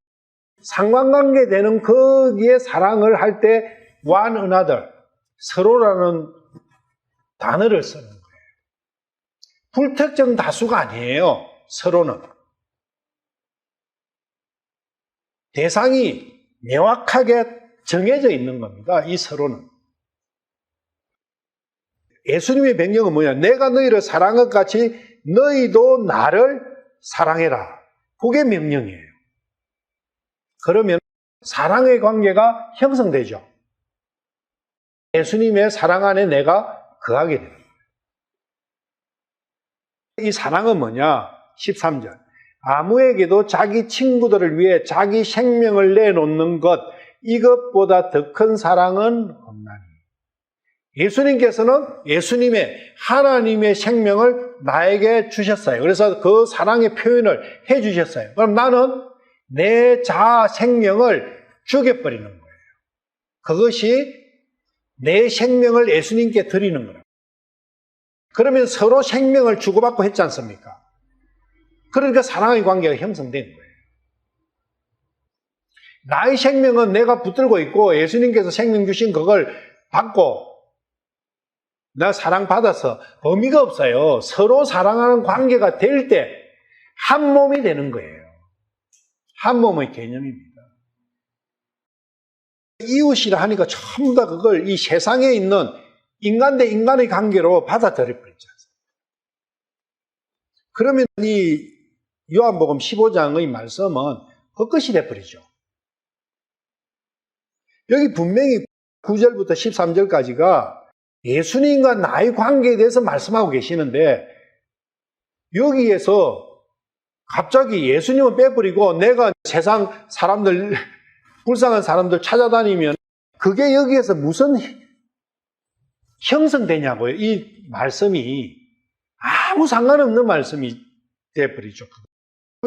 상관관계 되는 거기에 사랑을 할 때 one another, 서로라는 단어를 쓰는 거예요. 불특정 다수가 아니에요. 서로는. 대상이 명확하게 정해져 있는 겁니다. 이 서로는. 예수님의 명령은 뭐냐? 내가 너희를 사랑한 것 같이 너희도 나를 사랑해라. 그게 명령이에요. 그러면 사랑의 관계가 형성되죠. 예수님의 사랑 안에 내가 거하게 됩니다. 이 사랑은 뭐냐? 13절. 아무에게도 자기 친구들을 위해 자기 생명을 내놓는 것, 이것보다 더 큰 사랑은 없나니. 예수님께서는 예수님의 하나님의 생명을 나에게 주셨어요. 그래서 그 사랑의 표현을 해 주셨어요. 그럼 나는 내 자아 생명을 죽여버리는 거예요. 그것이 내 생명을 예수님께 드리는 거예요. 그러면 서로 생명을 주고받고 했지 않습니까? 그러니까 사랑의 관계가 형성된 거예요. 나의 생명은 내가 붙들고 있고 예수님께서 생명 주신 그걸 받고 나 사랑받아서 의미가 없어요. 서로 사랑하는 관계가 될 때 한 몸이 되는 거예요. 한 몸의 개념입니다. 이웃이라 하니까 전부 다 그걸 이 세상에 있는 인간 대 인간의 관계로 받아들여 버리지 않습니까? 그러면 이 요한복음 15장의 말씀은 헛것이 돼버리죠. 여기 분명히 9절부터 13절까지가 예수님과 나의 관계에 대해서 말씀하고 계시는데 여기에서 갑자기 예수님을 빼버리고 내가 세상 사람들, 불쌍한 사람들 찾아다니면 그게 여기에서 무슨 형성되냐고요. 이 말씀이 아무 상관없는 말씀이 돼버리죠.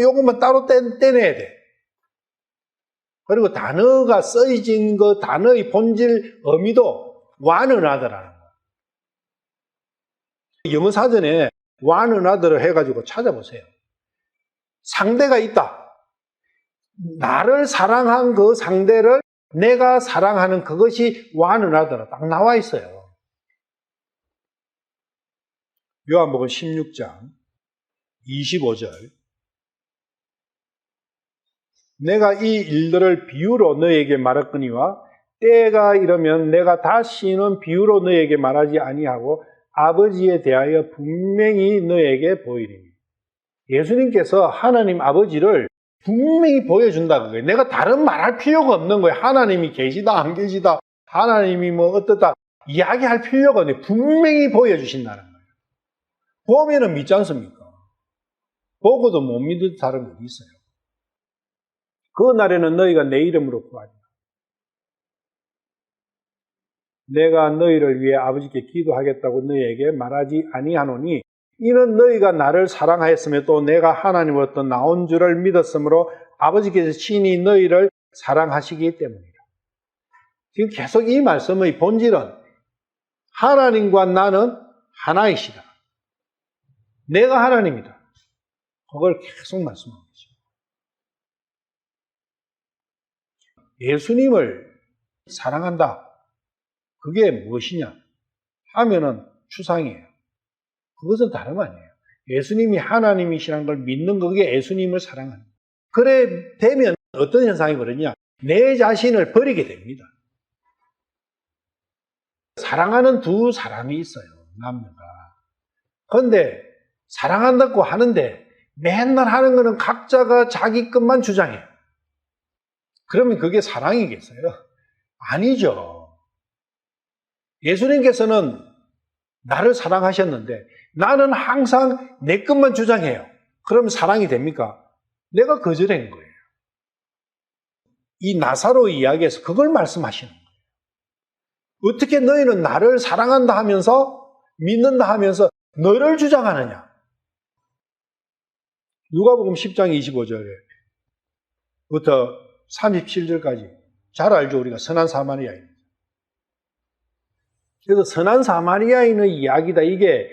요것만 따로 떼내야 돼. 그리고 단어가 써진 그 단어의 본질 의미도 완은하더라는 거. 영어 사전에 완은하더를 해가지고 찾아보세요. 상대가 있다. 나를 사랑한 그 상대를 내가 사랑하는 그것이 완은하더라. 딱 나와 있어요. 요한복음 16장 25절. 내가 이 일들을 비유로 너에게 말했거니와 때가 이르면 내가 다시는 비유로 너에게 말하지 아니하고 아버지에 대하여 분명히 너에게 보이리니. 예수님께서 하나님 아버지를 분명히 보여준다 그거예요. 내가 다른 말할 필요가 없는 거예요. 하나님이 계시다 안 계시다, 하나님이 뭐 어떻다 이야기할 필요가 없는데 분명히 보여주신다는 거예요. 보면은 믿지 않습니까? 보고도 못 믿는 사람이 어디 있어요? 그 날에는 너희가 내 이름으로 구하리라. 내가 너희를 위해 아버지께 기도하겠다고 너희에게 말하지 아니하노니 이는 너희가 나를 사랑하였으며 또 내가 하나님으로부터 나온 줄을 믿었으므로 아버지께서 친히 너희를 사랑하시기 때문이라. 지금 계속 이 말씀의 본질은 하나님과 나는 하나이시다. 내가 하나님이다. 그걸 계속 말씀하고 계십니다. 예수님을 사랑한다. 그게 무엇이냐 하면은 추상이에요. 그것은 다름 아니에요. 예수님이 하나님이시라는 걸 믿는 그게 예수님을 사랑하는 거예요. 그래 되면 어떤 현상이 벌어지냐? 내 자신을 버리게 됩니다. 사랑하는 두 사람이 있어요. 남녀가. 그런데 사랑한다고 하는데 맨날 하는 거는 각자가 자기 것만 주장해요. 그러면 그게 사랑이겠어요? 아니죠. 예수님께서는 나를 사랑하셨는데 나는 항상 내 것만 주장해요. 그러면 사랑이 됩니까? 내가 거절한 거예요. 이 나사로 이야기에서 그걸 말씀하시는 거예요. 어떻게 너희는 나를 사랑한다 하면서 믿는다 하면서 너를 주장하느냐? 누가복음 10장 25절부터 37절까지 잘 알죠. 우리가 선한 사마리아인. 그래서 선한 사마리아인의 이야기다. 이게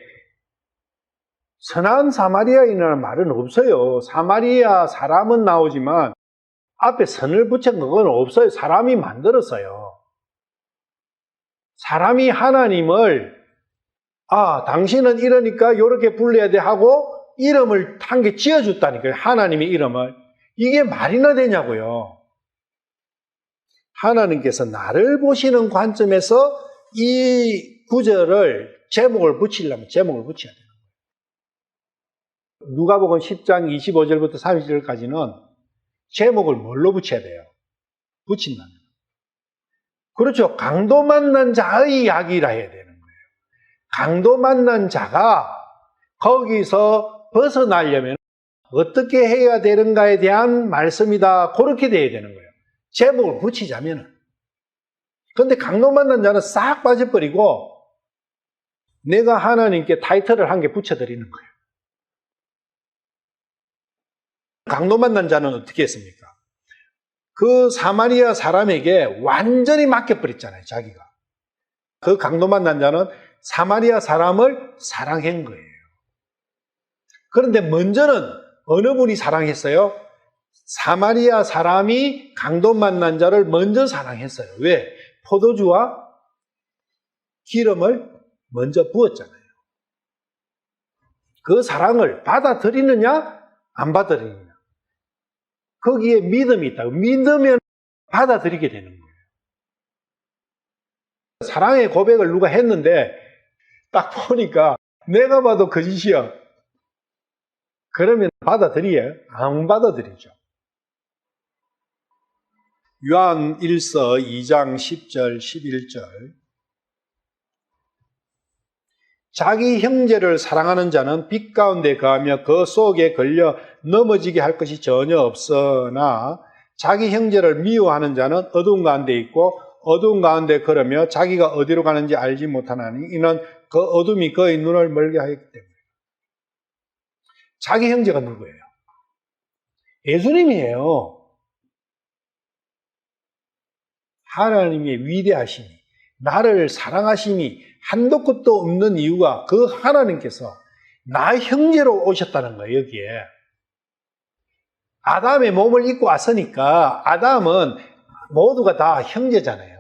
선한 사마리아인이라는 말은 없어요. 사마리아 사람은 나오지만 앞에 선을 붙인 그건 없어요. 사람이 만들었어요. 사람이 하나님을 당신은 이러니까 이렇게 불러야 돼 하고 이름을 한 개 지어줬다니까요. 하나님의 이름을. 이게 말이나 되냐고요. 하나님께서 나를 보시는 관점에서 이 구절을 제목을 붙이려면 제목을 붙여야 돼요. 누가복음 10장 25절부터 30절까지는 제목을 뭘로 붙여야 돼요? 붙인다는 거예요. 그렇죠. 강도 만난 자의 이야기라 해야 되는 거예요. 강도 만난 자가 거기서 벗어나려면 어떻게 해야 되는가에 대한 말씀이다. 그렇게 돼야 되는 거예요. 제목을 붙이자면은. 그런데 강도 만난 자는 싹 빠져버리고 내가 하나님께 타이틀을 한 개 붙여드리는 거예요. 강도 만난 자는 어떻게 했습니까? 그 사마리아 사람에게 완전히 맡겨버렸잖아요, 자기가. 그 강도 만난 자는 사마리아 사람을 사랑한 거예요. 그런데 먼저는 어느 분이 사랑했어요? 사마리아 사람이 강도 만난 자를 먼저 사랑했어요. 왜? 포도주와 기름을 먼저 부었잖아요. 그 사랑을 받아들이느냐, 안 받아들이느냐. 거기에 믿음이 있다고. 믿으면 받아들이게 되는 거예요. 사랑의 고백을 누가 했는데 딱 보니까 내가 봐도 거짓이야. 그러면 받아들여요? 안 받아들이죠. 요한 1서 2장 10절 11절 자기 형제를 사랑하는 자는 빛 가운데 거하며 그 속에 걸려 넘어지게 할 것이 전혀 없으나 자기 형제를 미워하는 자는 어두운 가운데 있고 어두운 가운데 걸으며 자기가 어디로 가는지 알지 못하나니 이는 그 어둠이 그의 눈을 멀게 하였기 때문에. 자기 형제가 누구예요? 예수님이에요. 하나님의 위대하심이, 나를 사랑하심이 한도 끝도 없는 이유가 그 하나님께서 나의 형제로 오셨다는 거예요, 여기에. 아담의 몸을 입고 왔으니까 아담은 모두가 다 형제잖아요.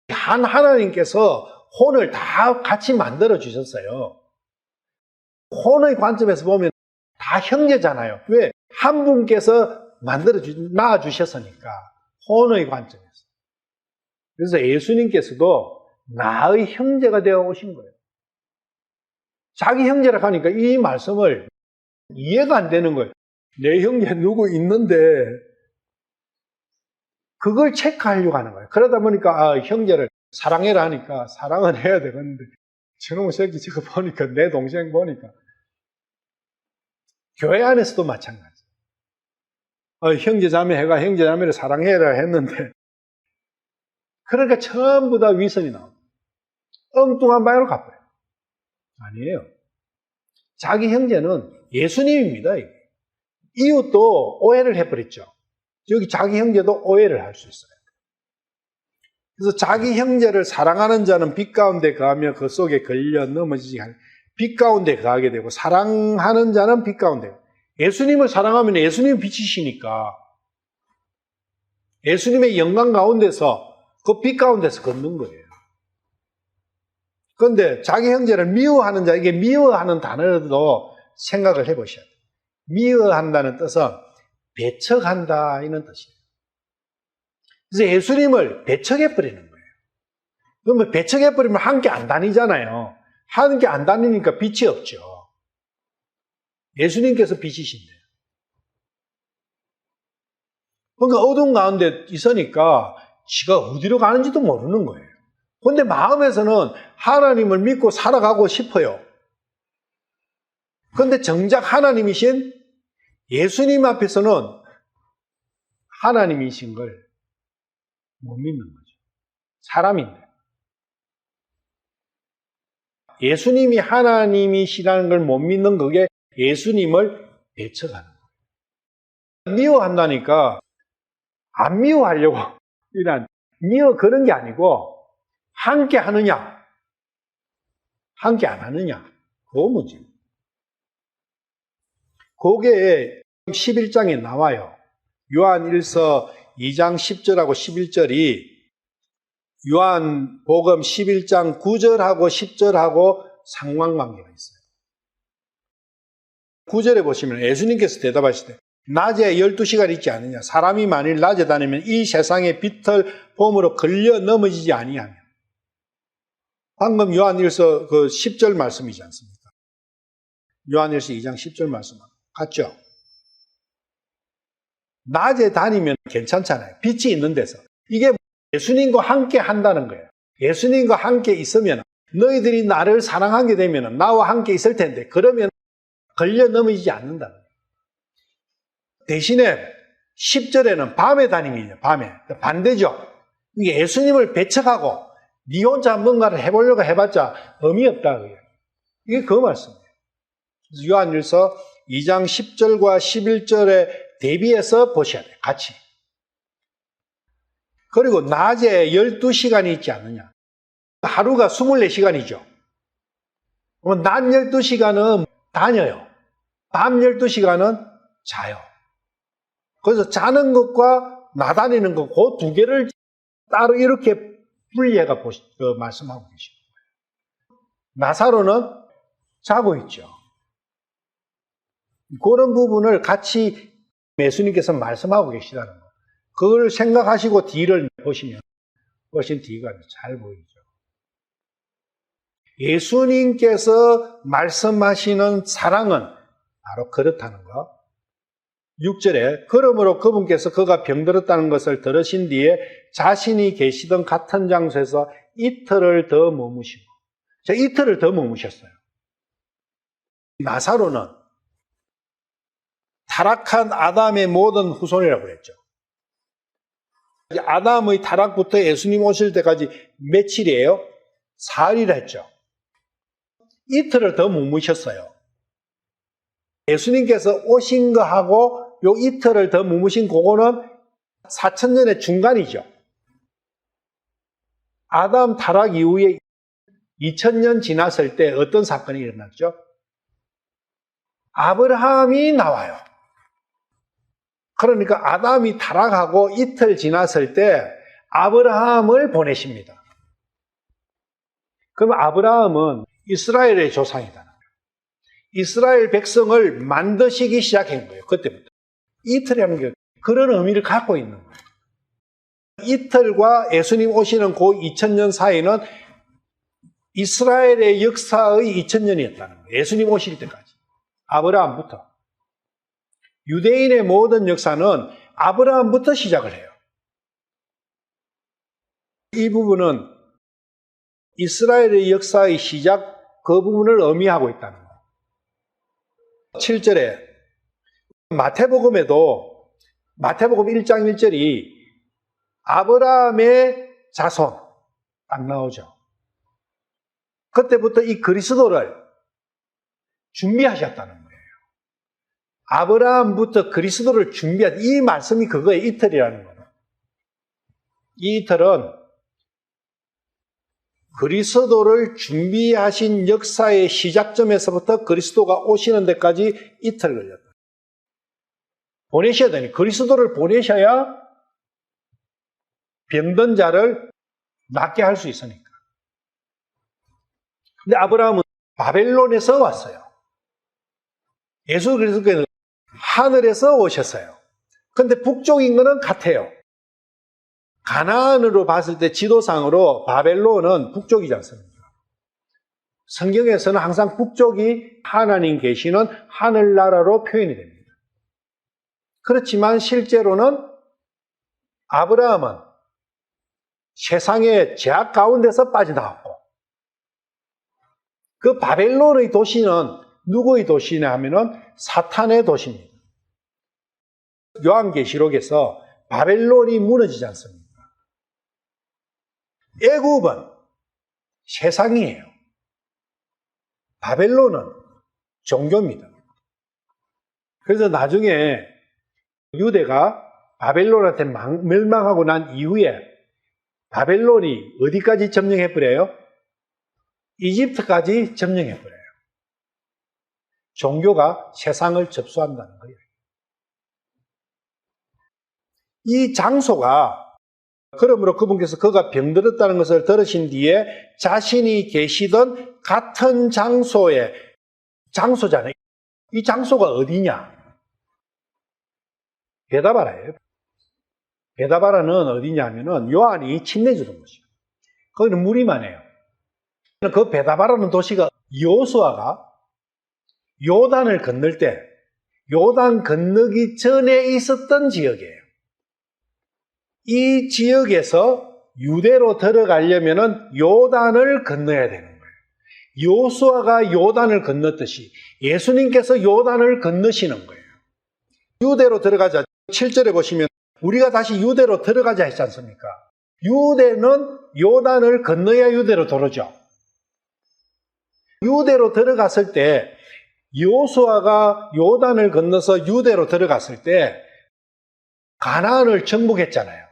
한 하나님께서 혼을 다 같이 만들어 주셨어요. 혼의 관점에서 보면 다 형제잖아요. 왜? 한 분께서 낳아 주셨으니까. 혼의 관점에서. 그래서 예수님께서도 나의 형제가 되어 오신 거예요. 자기 형제라 하니까 이 말씀을 이해가 안 되는 거예요. 내 형제 누구 있는데 그걸 체크하려고 하는 거예요. 그러다 보니까 형제를 사랑해라 하니까 사랑은 해야 되겠는데 저놈의 새끼 저거 보니까 내 동생 보니까 교회 안에서도 마찬가지. 형제 자매가 형제 자매를 사랑해라 했는데 그러니까 전부 다 위선이 나옵니다. 엉뚱한 방향으로 가버려요. 아니에요. 자기 형제는 예수님입니다. 이웃도 오해를 해버렸죠. 여기 자기 형제도 오해를 할 수 있어요. 그래서 자기 형제를 사랑하는 자는 빛 가운데 거하며 그 속에 걸려 넘어지지 않는 빛 가운데 거하게 되고 사랑하는 자는 빛 가운데. 예수님을 사랑하면 예수님 빛이시니까 예수님의 영광 가운데서 그 빛 가운데서 걷는 거예요. 그런데 자기 형제를 미워하는 자, 이게 미워하는 단어도 생각을 해보셔야 돼요. 미워한다는 뜻은 배척한다 이런 뜻이에요. 그래서 예수님을 배척해버리는 거예요. 그러면 배척해버리면 함께 안 다니잖아요. 함께 안 다니니까 빛이 없죠. 예수님께서 빛이신데. 그러니까 어두운 가운데 있으니까 지가 어디로 가는지도 모르는 거예요. 그런데 마음에서는 하나님을 믿고 살아가고 싶어요. 그런데 정작 하나님이신 예수님 앞에서는 하나님이신 걸 못 믿는 거죠. 사람인데. 예수님이 하나님이시라는 걸 못 믿는 그게 예수님을 배척하는 거예요. 미워한다니까 안 미워하려고 미워 그런 게 아니고 함께 하느냐 함께 안 하느냐 그거 문제입니다. 그게 11장에 나와요. 요한 1서 2장 10절하고 11절이 요한복음 11장 9절하고 10절하고 상관관계가 있어요. 9절에 보시면 예수님께서 대답하실 때 낮에 12시간 있지 않느냐. 사람이 만일 낮에 다니면 이 세상의 빛을 봄으로 걸려 넘어지지 아니하며. 방금 요한 1서 그 10절 말씀이지 않습니까? 요한 1서 2장 10절 말씀 같죠? 낮에 다니면 괜찮잖아요. 빛이 있는 데서. 이게 예수님과 함께 한다는 거예요. 예수님과 함께 있으면 너희들이 나를 사랑하게 되면 나와 함께 있을 텐데 그러면 걸려 넘어지지 않는다. 대신에 10절에는 밤에 다니면요. 밤에. 반대죠. 이게 예수님을 배척하고 네 혼자 뭔가를 해보려고 해봤자 의미 없다. 이게 그 말씀이에요. 그래서 요한일서 2장 10절과 11절에 대비해서 보셔야 돼요. 같이. 그리고 낮에 12시간이 있지 않느냐. 하루가 24시간이죠. 그러면 낮 12시간은 다녀요. 밤 12시간은 자요. 그래서 자는 것과 나다니는 것, 그 두 개를 따로 이렇게 분리해가 말씀하고 계시는 거예요. 나사로는 자고 있죠. 그런 부분을 같이 예수님께서 말씀하고 계시다는 거. 그걸 생각하시고 뒤를 보시면 훨씬 뒤가 잘 보이죠. 예수님께서 말씀하시는 사랑은 바로 그렇다는 거. 6절에 그러므로 그분께서 그가 병들었다는 것을 들으신 뒤에 자신이 계시던 같은 장소에서 이틀을 더 머무시고 이틀을 더 머무셨어요. 나사로는 타락한 아담의 모든 후손이라고 그랬죠. 아담의 타락부터 예수님 오실 때까지 며칠이에요? 4일이라 했죠. 이틀을 더 머무셨어요. 예수님께서 오신 거하고 요 이틀을 더 머무신 그거는 4,000년의 중간이죠. 아담 타락 이후에 2,000년 지났을 때 어떤 사건이 일어났죠? 아브라함이 나와요. 그러니까 아담이 타락하고 이틀 지났을 때 아브라함을 보내십니다. 그럼 아브라함은 이스라엘의 조상이다. 이스라엘 백성을 만드시기 시작한 거예요. 그때부터. 이틀이라는 게 그런 의미를 갖고 있는 거예요. 이틀과 예수님 오시는 그 2000년 사이는 이스라엘의 역사의 2000년이었다는 거예요. 예수님 오실 때까지. 아브라함부터. 유대인의 모든 역사는 아브라함부터 시작을 해요. 이 부분은 이스라엘의 역사의 시작, 그 부분을 의미하고 있다는 거예요. 7절에 마태복음에도 마태복음 1장 1절이 아브라함의 자손 딱 나오죠. 그때부터 이 그리스도를 준비하셨다는 거예요. 아브라함부터 그리스도를 준비한 이 말씀이 그거의 이틀이라는 거예요. 이 이틀은 그리스도를 준비하신 역사의 시작점에서부터 그리스도가 오시는 데까지 이틀 걸렸다. 보내셔야 되니 그리스도를 보내셔야 병든 자를 낫게 할 수 있으니까. 근데 아브라함은 바벨론에서 왔어요. 예수 그리스도께는 하늘에서 오셨어요. 근데 북쪽인 거는 같아요. 가나안으로 봤을 때 지도상으로 바벨론은 북쪽이지 않습니까? 성경에서는 항상 북쪽이 하나님 계시는 하늘나라로 표현이 됩니다. 그렇지만 실제로는 아브라함은 세상의 제약 가운데서 빠져나왔고, 그 바벨론의 도시는 누구의 도시냐 하면은 사탄의 도시입니다. 요한계시록에서 바벨론이 무너지지 않습니까? 애굽은 세상이에요. 바벨론은 종교입니다. 그래서 나중에 유대가 바벨론한테 멸망하고 난 이후에 바벨론이 어디까지 점령해버려요? 이집트까지 점령해버려요. 종교가 세상을 접수한다는 거예요. 이 장소가 그러므로 그분께서 그가 병들었다는 것을 들으신 뒤에 자신이 계시던 같은 장소에 장소잖아요. 이 장소가 어디냐? 베다바라예요. 베다바라는 어디냐면은 요한이 침례 주는 곳이에요. 거기는 물이 많아요. 그 베다바라는 도시가 여호수아가 요단을 건널 때 요단 건너기 전에 있었던 지역이에요. 이 지역에서 유대로 들어가려면은 요단을 건너야 되는 거예요. 여호수아가 요단을 건넜듯이 예수님께서 요단을 건너시는 거예요. 유대로 들어가자. 7절에 보시면 우리가 다시 유대로 들어가자 했지 않습니까? 유대는 요단을 건너야 유대로 들어오죠. 유대로 들어갔을 때 여호수아가 요단을 건너서 유대로 들어갔을 때 가나안을 정복했잖아요.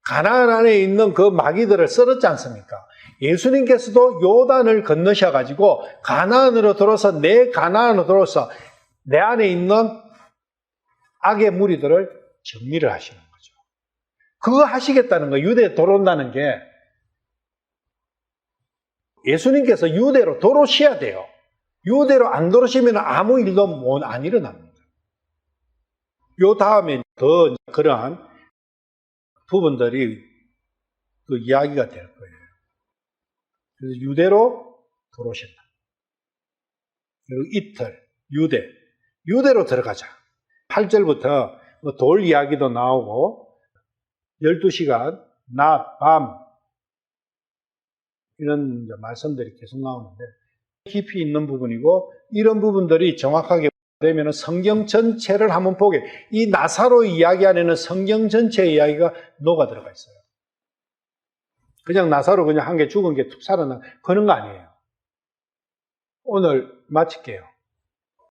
가나안 안에 있는 그 마귀들을 썰었지 않습니까? 예수님께서도 요단을 건너셔가지고 가나안으로 들어서 내 가나안으로 들어서 내 안에 있는 악의 무리들을 정리를 하시는 거죠. 그거 하시겠다는 거예요. 유대에 들어온다는 게 예수님께서 유대로 들어오셔야 돼요. 유대로 안 들어오시면 아무 일도 안 일어납니다. 요 다음에 더 그러한 부분들이 그 이야기가 될 거예요. 그래서 유대로 들어오신다. 그리고 이틀, 유대로 들어가자. 8절부터 돌 이야기도 나오고 12시간, 낮, 밤 이런 말씀들이 계속 나오는데 깊이 있는 부분이고 이런 부분들이 정확하게 되면 성경 전체를 한번 보게 이 나사로 이야기 안에는 성경 전체의 이야기가 녹아 들어가 있어요. 그냥 나사로 그냥 한 개 죽은 게 툭 살아나 그런 거 아니에요. 오늘 마칠게요.